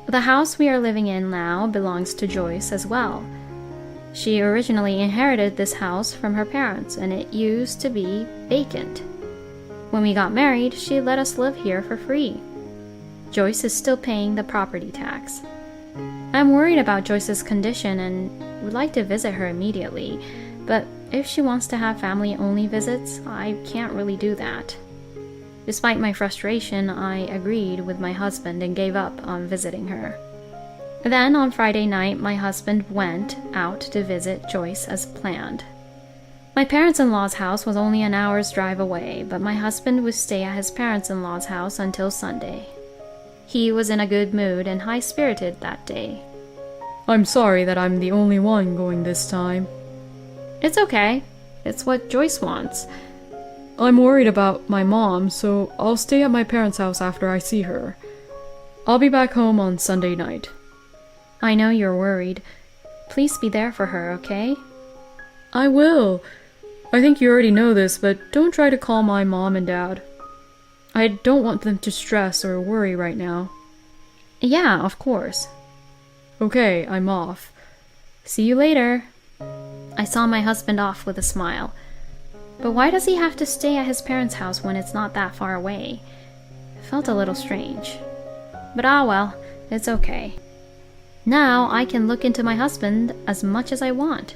The house we are living in now belongs to Joyce as well. She originally inherited this house from her parents, and it used to be vacant. When we got married, she let us live here for free. Joyce is still paying the property tax. I'm worried about Joyce's condition and would like to visit her immediately, but if she wants to have family-only visits, I can't really do that. Despite my frustration, I agreed with my husband and gave up on visiting her. Then, on Friday night, my husband went out to visit Joyce as planned. My parents-in-law's house was only an hour's drive away, but my husband would stay at his parents-in-law's house until Sunday. He was in a good mood and high-spirited that day. I'm sorry that I'm the only one going this time. It's okay. It's what Joyce wants. I'm worried about my mom, so I'll stay at my parents' house after I see her. I'll be back home on Sunday night. I know you're worried. Please be there for her, okay? I will. I think you already know this, but don't try to call my mom and dad. I don't want them to stress or worry right now. Yeah, of course. Okay, I'm off. See you later. I saw my husband off with a smile. But why does he have to stay at his parents' house when it's not that far away? It felt a little strange. But well, It's okay. Now I can look into my husband as much as I want.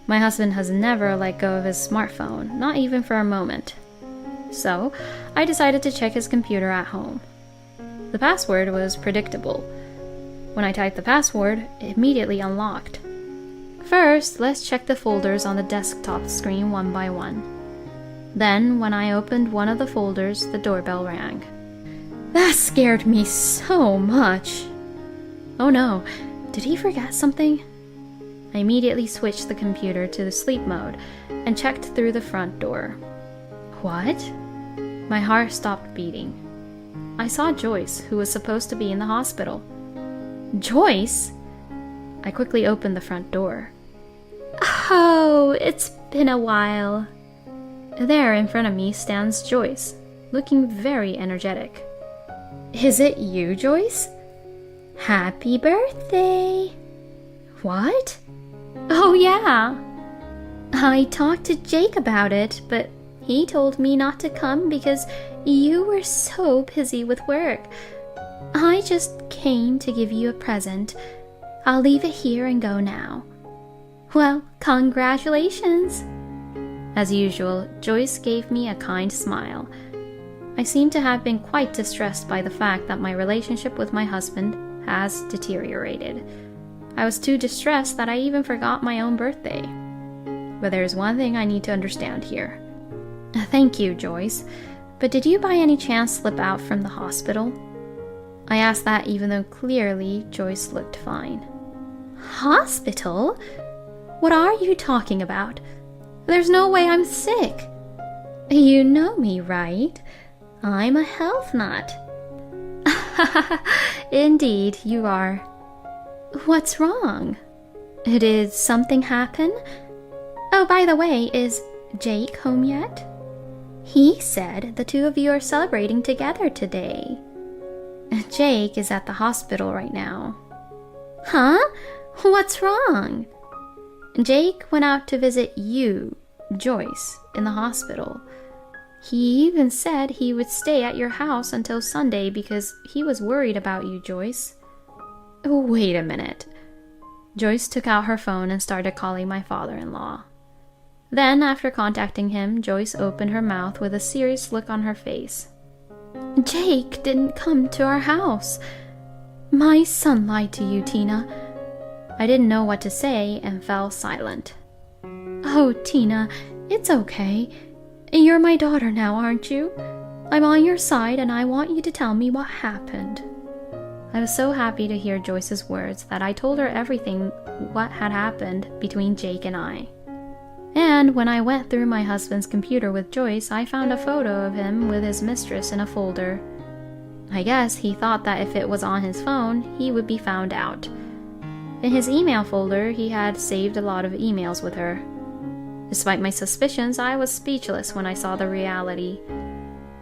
My husband has never let go of his smartphone, not even for a moment. So, I decided to check his computer at home. The password was predictable. When I typed the password, it immediately unlocked. First, let's check the folders on the desktop screen one by one. Then, when I opened one of the folders, the doorbell rang. That scared me so much. Oh no, did he forget something? I immediately switched the computer to the sleep mode and checked through the front door. What? My heart stopped beating. I saw Joyce, who was supposed to be in the hospital. Joyce? I quickly opened the front door. Oh, it's been a while. There in front of me stands Joyce, looking very energetic. Is it you, Joyce? Happy birthday! What? Oh yeah! I talked to Jake about it, but he told me not to come because you were so busy with work. I just came to give you a present. I'll leave it here and go now. Well, congratulations! As usual, Joyce gave me a kind smile. I seem to have been quite distressed by the fact that my relationship with my husband has deteriorated. I was too distressed that I even forgot my own birthday. But there's one thing I need to understand here. Thank you, Joyce, but did you by any chance slip out from the hospital? I asked that even though clearly Joyce looked fine. Hospital? What are you talking about? There's no way I'm sick. You know me, right? I'm a health nut. Indeed, you are. What's wrong? Did something happen? Oh, by the way, is Jake home yet? He said the two of you are celebrating together today. Jake is at the hospital right now. Huh? What's wrong? Jake went out to visit you, Joyce, in the hospital. He even said he would stay at your house until Sunday because he was worried about you, Joyce. Wait a minute. Joyce took out her phone and started calling my father-in-law. Then, after contacting him, Joyce opened her mouth with a serious look on her face. Jake didn't come to our house. My son lied to you, Tina. I didn't know what to say and fell silent. Oh, Tina, it's okay. You're my daughter now, aren't you? I'm on your side and I want you to tell me what happened. I was so happy to hear Joyce's words that I told her everything what had happened between Jake and I. And when I went through my husband's computer with Joyce, I found a photo of him with his mistress in a folder. I guess he thought that if it was on his phone, he would be found out. In his email folder, he had saved a lot of emails with her. Despite my suspicions, I was speechless when I saw the reality.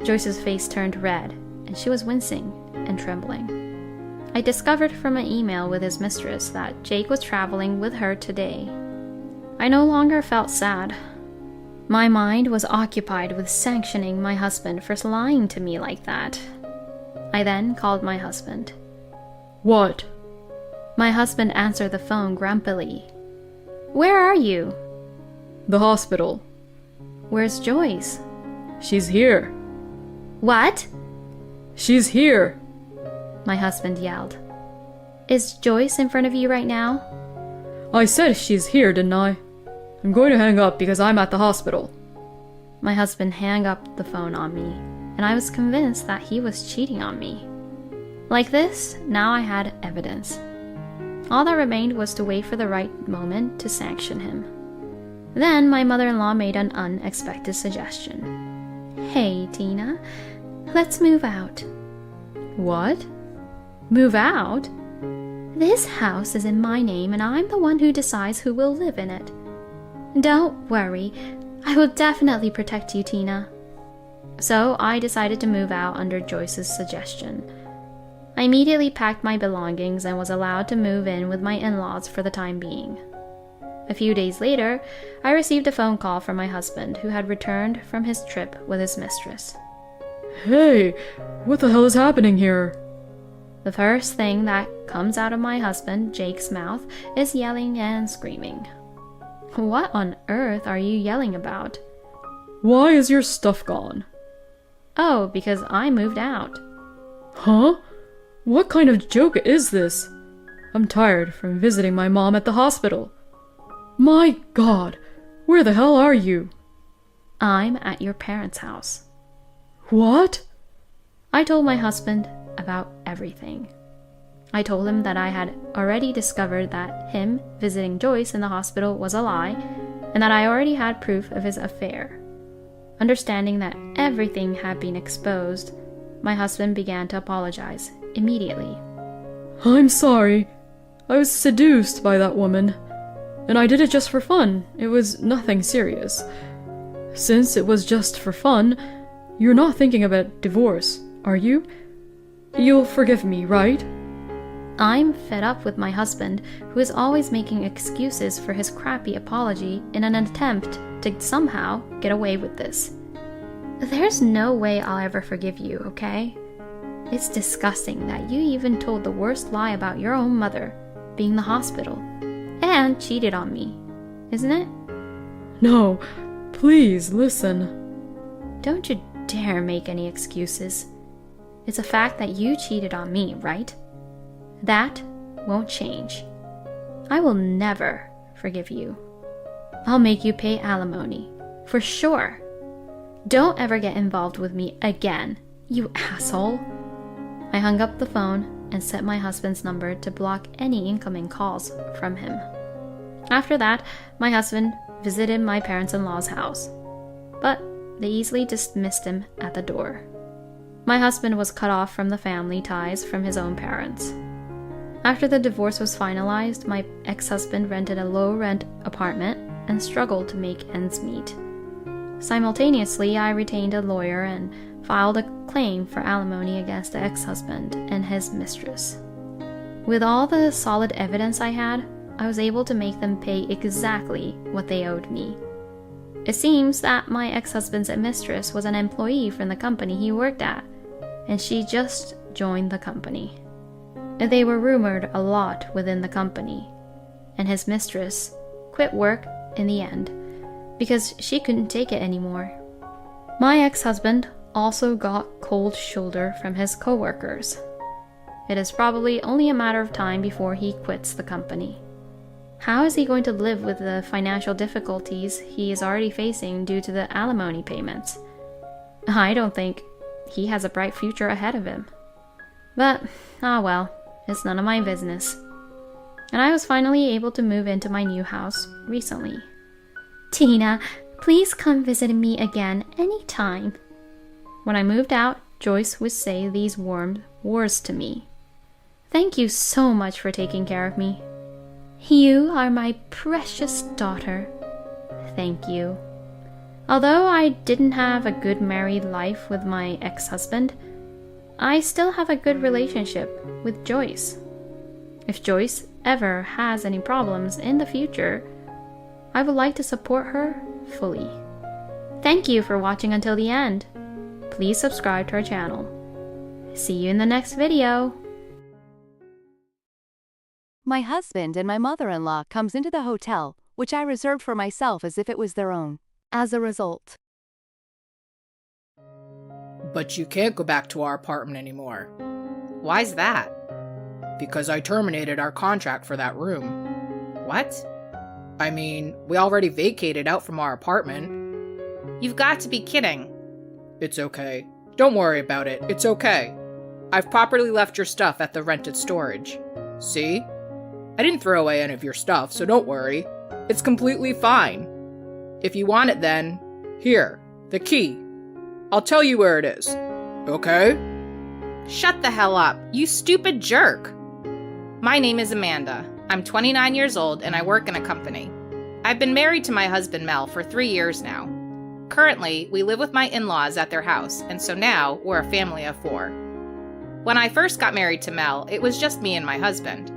Joyce's face turned red, and she was wincing and trembling. I discovered from an email with his mistress that Jake was traveling with her today. I no longer felt sad. My mind was occupied with sanctioning my husband for lying to me like that. I then called my husband. What? My husband answered the phone grumpily. Where are you? The hospital. Where's Joyce? She's here. What? She's here. My husband yelled. Is Joyce in front of you right now? I said she's here, didn't I? I'm going to hang up because I'm at the hospital. My husband hung up the phone on me, and I was convinced that he was cheating on me. Like this, now I had evidence. All that remained was to wait for the right moment to sanction him. Then my mother-in-law made an unexpected suggestion. Hey, Tina, let's move out. What? Move out? This house is in my name and I'm the one who decides who will live in it. Don't worry, I will definitely protect you, Tina. So I decided to move out under Joyce's suggestion. I immediately packed my belongings and was allowed to move in with my in-laws for the time being. A few days later, I received a phone call from my husband who had returned from his trip with his mistress. Hey, what the hell is happening here? The first thing that comes out of my husband, Jake's mouth is yelling and screaming. What on earth are you yelling about? Why is your stuff gone? Oh, because I moved out. Huh? What kind of joke is this? I'm tired from visiting my mom at the hospital. My God, where the hell are you? I'm at your parents' house. What? I told my husband about everything. I told him that I had already discovered that him visiting Joyce in the hospital was a lie, and that I already had proof of his affair. Understanding that everything had been exposed, my husband began to apologize immediately. I'm sorry. I was seduced by that woman, and I did it just for fun. It was nothing serious. Since it was just for fun, you're not thinking about divorce, are you? You'll forgive me, right? I'm fed up with my husband, who is always making excuses for his crappy apology in an attempt to somehow get away with this. There's no way I'll ever forgive you, okay? It's disgusting that you even told the worst lie about your own mother, being the hospital, and cheated on me, isn't it? No, please listen. Don't you dare make any excuses. It's a fact that you cheated on me, right? That won't change. I will never forgive you. I'll make you pay alimony, for sure. Don't ever get involved with me again, you asshole. I hung up the phone and set my husband's number to block any incoming calls from him. After that, my husband visited my parents-in-law's house, but they easily dismissed him at the door. My husband was cut off from the family ties from his own parents. After the divorce was finalized, my ex-husband rented a low-rent apartment and struggled to make ends meet. Simultaneously, I retained a lawyer and filed a claim for alimony against the ex-husband and his mistress. With all the solid evidence I had, I was able to make them pay exactly what they owed me. It seems that my ex-husband's mistress was an employee from the company he worked at, and she just joined the company. They were rumored a lot within the company, and his mistress quit work in the end because she couldn't take it anymore. My ex-husband also got cold shoulder from his coworkers. It is probably only a matter of time before he quits the company. How is he going to live with the financial difficulties he is already facing due to the alimony payments? I don't think he has a bright future ahead of him. But, well, it's none of my business. And I was finally able to move into my new house recently. Tina, please come visit me again anytime. When I moved out, Joyce would say these warm words to me. Thank you so much for taking care of me. You are my precious daughter. Thank you. Although I didn't have a good married life with my ex-husband, I still have a good relationship with Joyce. If Joyce ever has any problems in the future, I would like to support her fully. Thank you for watching until the end. Please subscribe to our channel. See you in the next video. My husband and my mother-in-law comes into the hotel, which I reserved for myself as if it was their own. As a result, But you can't go back to our apartment anymore. Why's that? Because I terminated our contract for that room. What? I mean, we already vacated out from our apartment. You've got to be kidding. It's okay. Don't worry about it. It's okay. I've properly left your stuff at the rented storage. See? I didn't throw away any of your stuff, so don't worry. It's completely fine. If you want it then, here, the key. I'll tell you where it is. Okay? Shut the hell up, you stupid jerk! My name is Amanda. I'm 29 years old and I work in a company. I've been married to my husband Mel for 3 years now. Currently, we live with my in-laws at their house, and so now we're a family of 4. When I first got married to Mel, it was just me and my husband.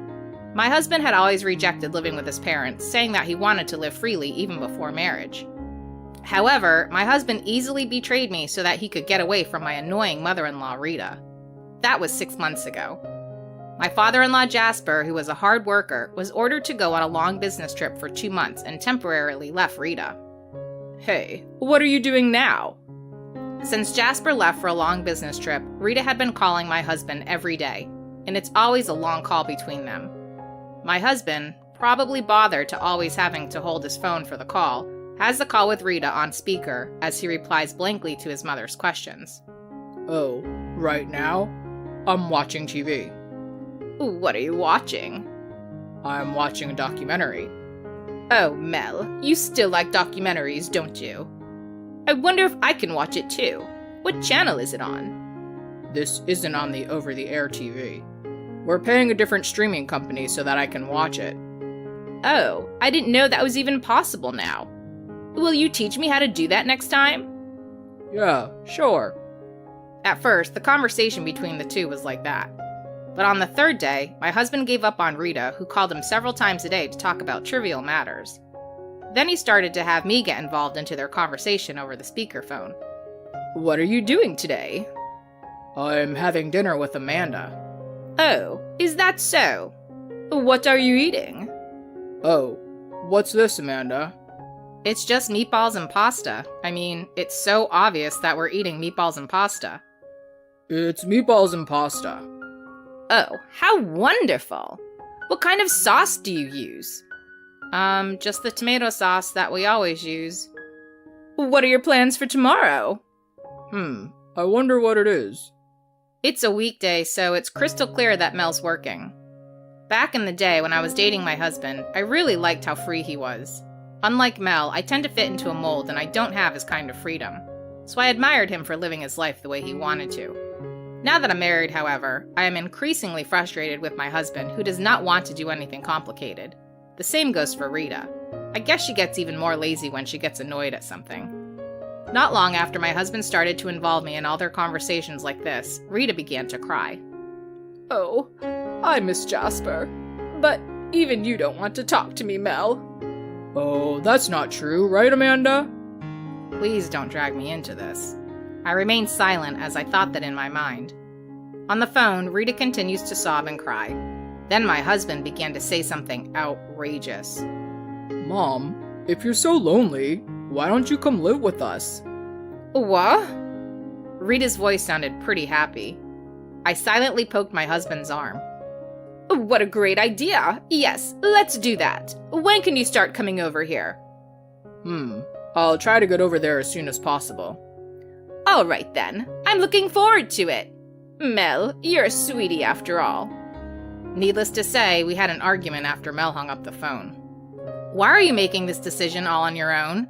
My husband had always rejected living with his parents, saying that he wanted to live freely even before marriage. However, my husband easily betrayed me so that he could get away from my annoying mother-in-law, Rita. That was 6 months ago. My father-in-law Jasper, who was a hard worker, was ordered to go on a long business trip for 2 months and temporarily left Rita. Hey, what are you doing now? Since Jasper left for a long business trip, Rita had been calling my husband every day, and it's always a long call between them. My husband, probably bothered to always having to hold his phone for the call, has the call with Rita on speaker as he replies blankly to his mother's questions. Oh, right now? I'm watching TV. What are you watching? I'm watching a documentary. Oh, Mel, you still like documentaries, don't you? I wonder if I can watch it too. What channel is it on? This isn't on the over-the-air TV. We're paying a different streaming company so that I can watch it. Oh, I didn't know that was even possible now. Will you teach me how to do that next time? Yeah, sure. At first, the conversation between the two was like that. But on the third day, my husband gave up on Rita, who called him several times a day to talk about trivial matters. Then he started to have me get involved into their conversation over the speakerphone. What are you doing today? I'm having dinner with Amanda. Oh, is that so? What are you eating? Oh, what's this, Amanda? It's just meatballs and pasta. I mean, it's so obvious that we're eating meatballs and pasta. It's meatballs and pasta. Oh, how wonderful! What kind of sauce do you use? Just the tomato sauce that we always use. What are your plans for tomorrow? I wonder what it is. It's a weekday, so it's crystal clear that Mel's working. Back in the day when I was dating my husband, I really liked how free he was. Unlike Mel, I tend to fit into a mold and I don't have his kind of freedom. So I admired him for living his life the way he wanted to. Now that I'm married, however, I am increasingly frustrated with my husband, who does not want to do anything complicated. The same goes for Rita. I guess she gets even more lazy when she gets annoyed at something. Not long after my husband started to involve me in all their conversations like this, Rita began to cry. Oh, I miss Jasper. But even you don't want to talk to me, Mel. Oh, that's not true, right, Amanda? Please don't drag me into this. I remained silent as I thought that in my mind. On the phone, Rita continues to sob and cry. Then my husband began to say something outrageous. Mom, if you're so lonely, why don't you come live with us? What? Rita's voice sounded pretty happy. I silently poked my husband's arm. What a great idea! Yes, let's do that. When can you start coming over here? I'll try to get over there as soon as possible. All right then. I'm looking forward to it. Mel, you're a sweetie after all. Needless to say, we had an argument after Mel hung up the phone. Why are you making this decision all on your own?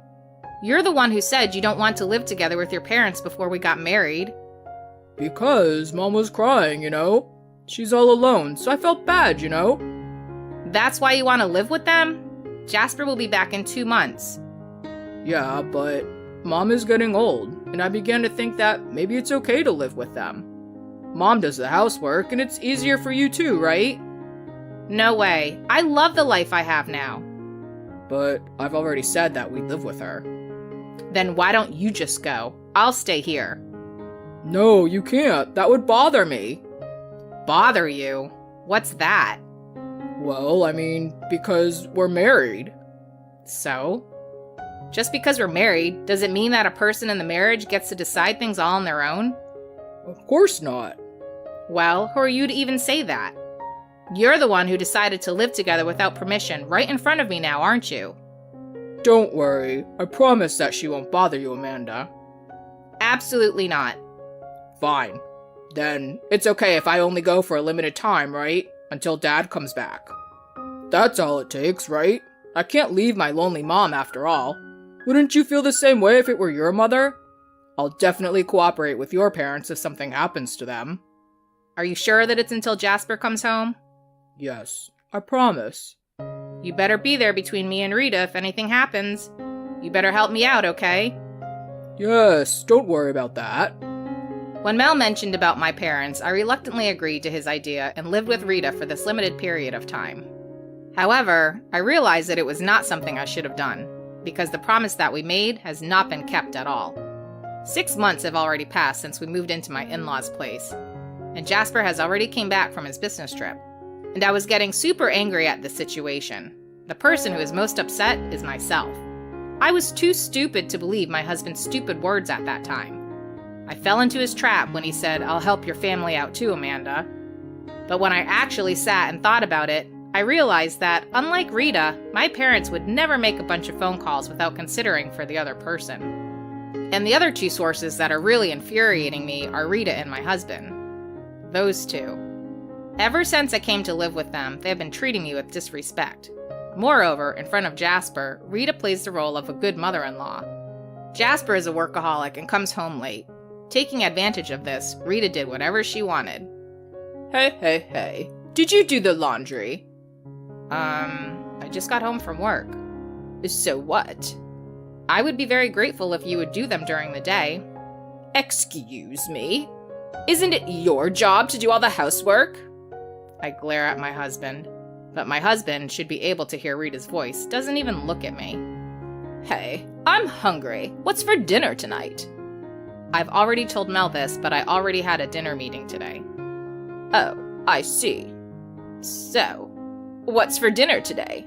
You're the one who said you don't want to live together with your parents before we got married. Because Mom was crying, you know? She's all alone, so I felt bad, you know? That's why you want to live with them? Jasper will be back in 2 months. Yeah, but Mom is getting old, and I began to think that maybe it's okay to live with them. Mom does the housework, and it's easier for you too, right? No way. I love the life I have now. But I've already said that we live with her. Then why don't you just go? I'll stay here. No, you can't. That would bother me. Bother you? What's that? Well, I mean, because we're married. So? Just because we're married, does it mean that a person in the marriage gets to decide things all on their own? Of course not. Well, who are you to even say that? You're the one who decided to live together without permission right in front of me now, aren't you? Don't worry. I promise that she won't bother you, Amanda. Absolutely not. Fine. Then it's okay if I only go for a limited time, right? Until Dad comes back. That's all it takes, right? I can't leave my lonely mom after all. Wouldn't you feel the same way if it were your mother? I'll definitely cooperate with your parents if something happens to them. Are you sure that it's until Jasper comes home? Yes, I promise. You better be there between me and Rita if anything happens. You better help me out, okay? Yes, don't worry about that. When Mel mentioned about my parents, I reluctantly agreed to his idea and lived with Rita for this limited period of time. However, I realized that it was not something I should have done, because the promise that we made has not been kept at all. 6 months have already passed since we moved into my in-laws' place. and Jasper has already came back from his business trip. And I was getting super angry at this situation. The person who is most upset is myself. I was too stupid to believe my husband's stupid words at that time. I fell into his trap when he said, "I'll help your family out too, Amanda." But when I actually sat and thought about it, I realized that, unlike Rita, my parents would never make a bunch of phone calls without considering for the other person. And the other two sources that are really infuriating me are Rita and my husband. Those two. Ever since I came to live with them, they have been treating me with disrespect. Moreover, in front of Jasper, Rita plays the role of a good mother-in-law. Jasper is a workaholic and comes home late. Taking advantage of this, Rita did whatever she wanted. Hey, did you do the laundry? I just got home from work. So what? I would be very grateful if you would do them during the day. Excuse me? Isn't it your job to do all the housework? I glare at my husband, but my husband should be able to hear Rita's voice, doesn't even look at me. Hey, I'm hungry. What's for dinner tonight? I've already told Mel this, but I already had a dinner meeting today. Oh, I see. So, what's for dinner today?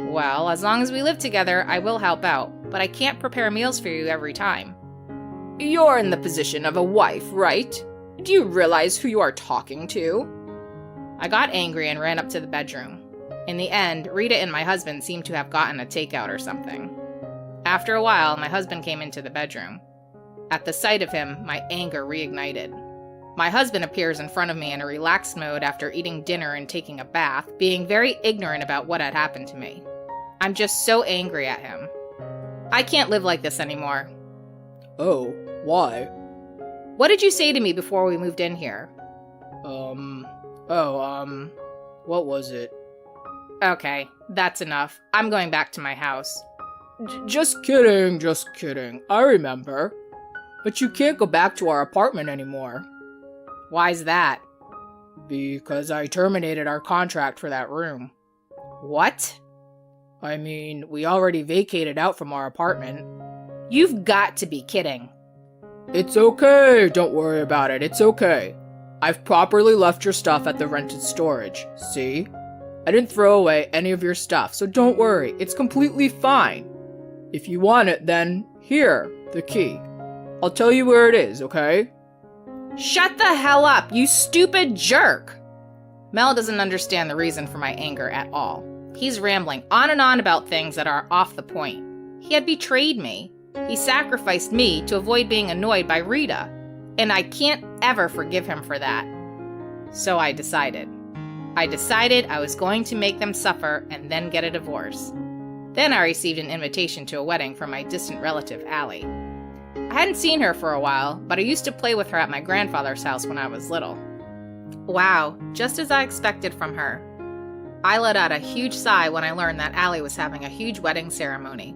Well, as long as we live together, I will help out, but I can't prepare meals for you every time. You're in the position of a wife, right? Do you realize who you are talking to? I got angry and ran up to the bedroom. In the end, Rita and my husband seemed to have gotten a takeout or something. After a while, my husband came into the bedroom. At the sight of him, my anger reignited. My husband appears in front of me in a relaxed mode after eating dinner and taking a bath, being very ignorant about what had happened to me. I'm just so angry at him. I can't live like this anymore. Oh, why? What did you say to me before we moved in here? What was it? Okay, that's enough. I'm going back to my house. Just kidding. I remember. But you can't go back to our apartment anymore. Why's that? Because I terminated our contract for that room. What? I mean, we already vacated out from our apartment. You've got to be kidding. It's okay, don't worry about it, it's okay. I've properly left your stuff at the rented storage, see? I didn't throw away any of your stuff, so don't worry, it's completely fine. If you want it, then here, the key. I'll tell you where it is, okay? Shut the hell up, you stupid jerk! Mel doesn't understand the reason for my anger at all. He's rambling on and on about things that are off the point. He had betrayed me. He sacrificed me to avoid being annoyed by Rita, and I can't ever forgive him for that. So I decided I was going to make them suffer and then get a divorce. Then I received an invitation to a wedding from my distant relative, Allie. I hadn't seen her for a while, but I used to play with her at my grandfather's house when I was little. Wow, just as I expected from her. I let out a huge sigh when I learned that Allie was having a huge wedding ceremony.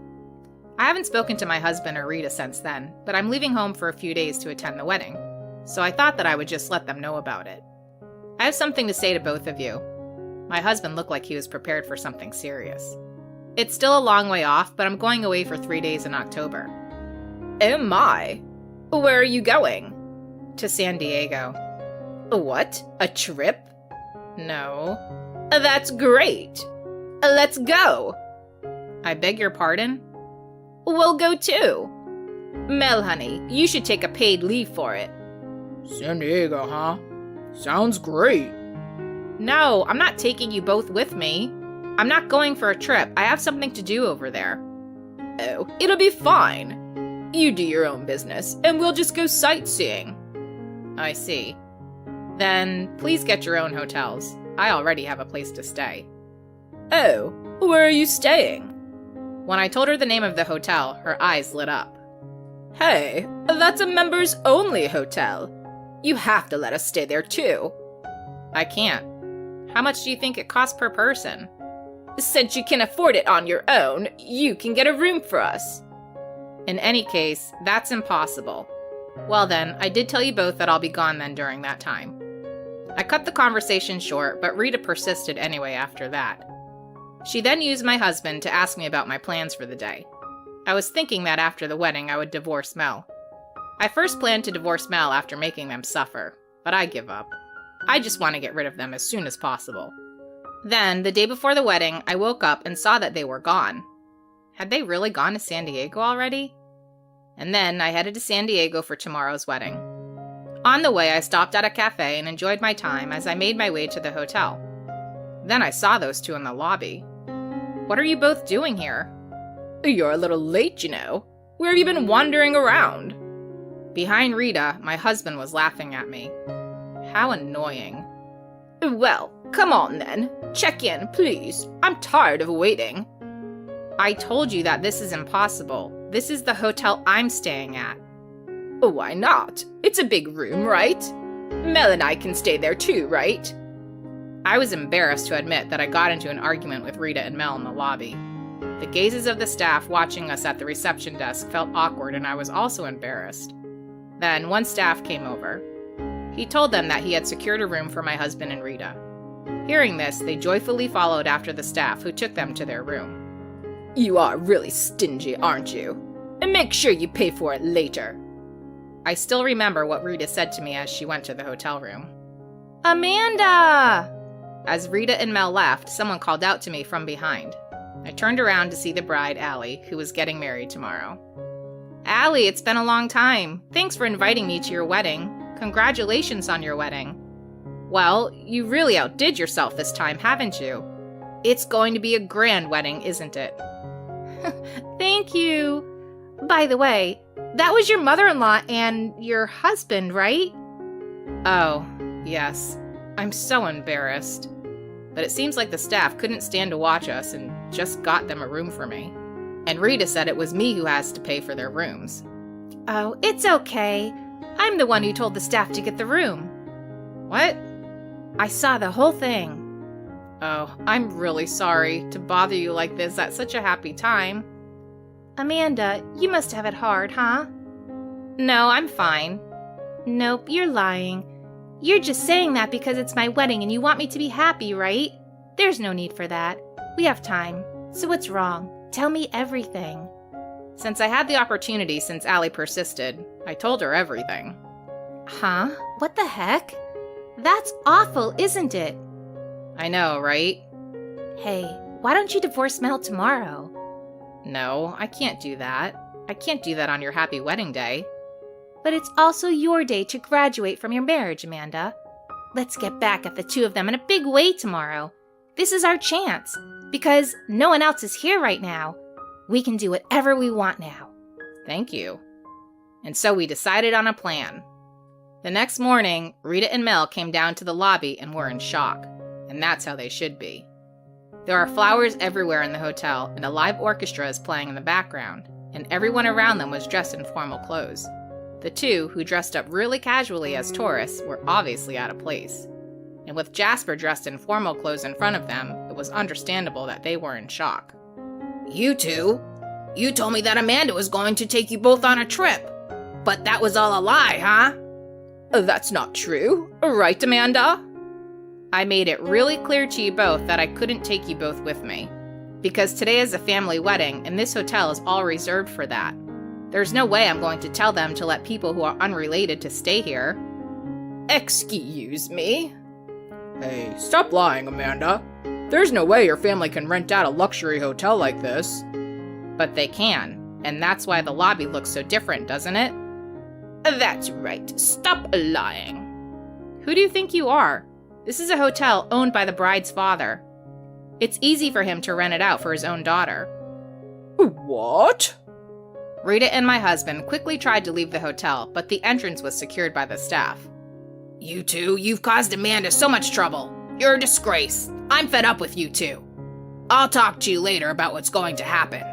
I haven't spoken to my husband or Rita since then, but I'm leaving home for a few days to attend the wedding, so I thought that I would just let them know about it. I have something to say to both of you. My husband looked like he was prepared for something serious. It's still a long way off, but I'm going away for 3 days in October. Oh my! Where are you going? To San Diego. What? A trip? No. That's great! Let's go! I beg your pardon? We'll go too. Mel, honey, you should take a paid leave for it. San Diego, huh? Sounds great. No, I'm not taking you both with me. I'm not going for a trip. I have something to do over there. Oh, it'll be fine. You do your own business, and we'll just go sightseeing. I see. Then, please get your own hotels. I already have a place to stay. Oh, where are you staying? When I told her the name of the hotel, her eyes lit up. Hey, that's a members-only hotel. You have to let us stay there too. I can't. How much do you think it costs per person? Since you can afford it on your own, you can get a room for us. In any case, that's impossible. Well then, I did tell you both that I'll be gone then during that time. I cut the conversation short, but Rita persisted anyway after that. She then used my husband to ask me about my plans for the day. I was thinking that after the wedding I would divorce Mel. I first planned to divorce Mel after making them suffer. but I give up. I just want to get rid of them as soon as possible. Then, the day before the wedding, I woke up and saw that they were gone. Had they really gone to San Diego already? And then I headed to San Diego for tomorrow's wedding. On the way, I stopped at a cafe and enjoyed my time as I made my way to the hotel. Then I saw those two in the lobby. What are you both doing here? You're a little late, you know. Where have you been wandering around? Behind Rita, my husband was laughing at me. How annoying. Well, come on then. Check in, please. I'm tired of waiting. I told you that this is impossible. This is the hotel I'm staying at. Why not? It's a big room, right? Mel and I can stay there too, right? I was embarrassed to admit that I got into an argument with Rita and Mel in the lobby. The gazes of the staff watching us at the reception desk felt awkward, and I was also embarrassed. Then one staff came over. He told them that he had secured a room for my husband and Rita. Hearing this, they joyfully followed after the staff, who took them to their room. You are really stingy, aren't you? And make sure you pay for it later. I still remember what Rita said to me as she went to the hotel room. Amanda! As Rita and Mel left, someone called out to me from behind. I turned around to see the bride, Allie, who was getting married tomorrow. Allie, it's been a long time. Thanks for inviting me to your wedding. Congratulations on your wedding. Well, you really outdid yourself this time, haven't you? It's going to be a grand wedding, isn't it? Thank you. By the way, that was your mother-in-law and your husband, right? Oh, yes. I'm so embarrassed. But it seems like the staff couldn't stand to watch us and just got them a room for me. And Rita said it was me who has to pay for their rooms. Oh, it's okay. I'm the one who told the staff to get the room. What? I saw the whole thing. Oh, I'm really sorry to bother you like this at such a happy time. Amanda, you must have it hard, huh? No, I'm fine. Nope, you're lying. You're just saying that because it's my wedding and you want me to be happy, right? There's no need for that. We have time. So what's wrong? Tell me everything. Since I had the opportunity since Allie persisted, I told her everything. Huh? What the heck? That's awful, isn't it? I know, right? Hey, why don't you divorce Mel tomorrow? No, I can't do that. I can't do that on your happy wedding day. But it's also your day to graduate from your marriage, Amanda. Let's get back at the two of them in a big way tomorrow. This is our chance, because no one else is here right now. We can do whatever we want now. Thank you. And so we decided on a plan. The next morning, Rita and Mel came down to the lobby and were in shock. And that's how they should be. There are flowers everywhere in the hotel, and a live orchestra is playing in the background, and everyone around them was dressed in formal clothes. The two, who dressed up really casually as tourists, were obviously out of place. And with Jasper dressed in formal clothes in front of them, it was understandable that they were in shock. You two? You told me that Amanda was going to take you both on a trip. But that was all a lie, huh? That's not true. Right, Amanda? I made it really clear to you both that I couldn't take you both with me. Because today is a family wedding, and this hotel is all reserved for that. There's no way I'm going to tell them to let people who are unrelated to stay here. Excuse me? Hey, stop lying, Amanda. There's no way your family can rent out a luxury hotel like this. But they can, and that's why the lobby looks so different, doesn't it? That's right. Stop lying. Who do you think you are? This is a hotel owned by the bride's father. It's easy for him to rent it out for his own daughter. What? Rita and my husband quickly tried to leave the hotel, but the entrance was secured by the staff. You two, you've caused Amanda so much trouble. You're a disgrace. I'm fed up with you two. I'll talk to you later about what's going to happen.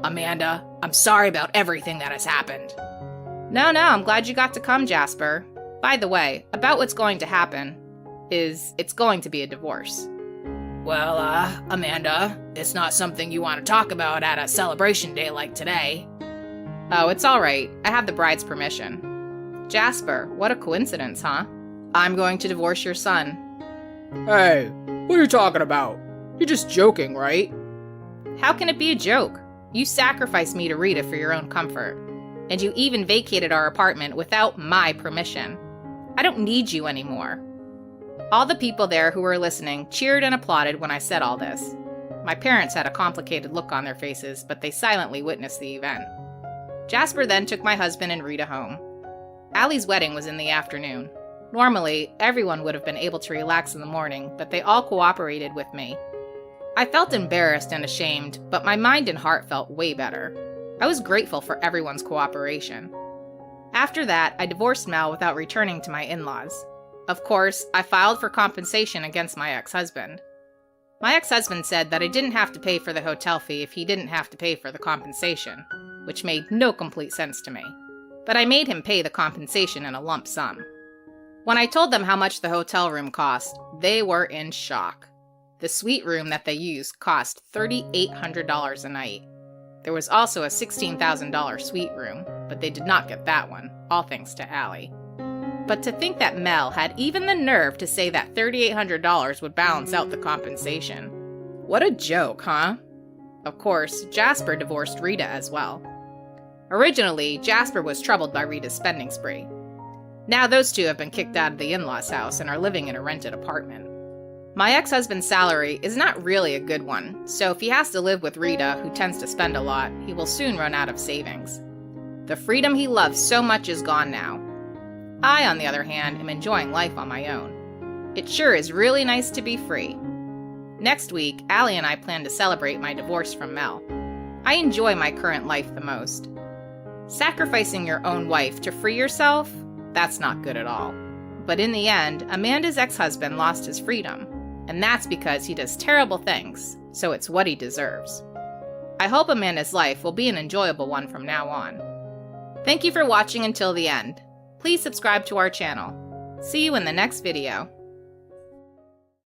Amanda, I'm sorry about everything that has happened. No, I'm glad you got to come, Jasper. By the way, about what's going to happen it's going to be a divorce. Well, Amanda, it's not something you want to talk about at a celebration day like today. Oh, it's all right. I have the bride's permission. Jasper, what a coincidence, huh? I'm going to divorce your son. Hey, what are you talking about? You're just joking, right? How can it be a joke? You sacrificed me to Rita for your own comfort. And you even vacated our apartment without my permission. I don't need you anymore. All the people there who were listening cheered and applauded when I said all this. My parents had a complicated look on their faces, but they silently witnessed the event. Jasper then took my husband and Rita home. Allie's wedding was in the afternoon. Normally, everyone would have been able to relax in the morning, but they all cooperated with me. I felt embarrassed and ashamed, but my mind and heart felt way better. I was grateful for everyone's cooperation. After that, I divorced Mel without returning to my in-laws. Of course, I filed for compensation against my ex-husband. My ex-husband said that I didn't have to pay for the hotel fee if he didn't have to pay for the compensation, which made no complete sense to me. But I made him pay the compensation in a lump sum. When I told them how much the hotel room cost, they were in shock. The suite room that they used cost $3,800 a night. There was also a $16,000 suite room, but they did not get that one, all thanks to Allie. But to think that Mel had even the nerve to say that $3,800 would balance out the compensation. What a joke, huh? Of course, Jasper divorced Rita as well. Originally, Jasper was troubled by Rita's spending spree. Now those two have been kicked out of the in-laws' house and are living in a rented apartment. My ex-husband's salary is not really a good one, so if he has to live with Rita, who tends to spend a lot, he will soon run out of savings. The freedom he loves so much is gone now. I, on the other hand, am enjoying life on my own. It sure is really nice to be free. Next week, Allie and I plan to celebrate my divorce from Mel. I enjoy my current life the most. Sacrificing your own wife to free yourself? That's not good at all. But in the end, Amanda's ex-husband lost his freedom, and that's because he does terrible things, so it's what he deserves. I hope Amanda's life will be an enjoyable one from now on. Thank you for watching until the end. Please subscribe to our channel. See you in the next video.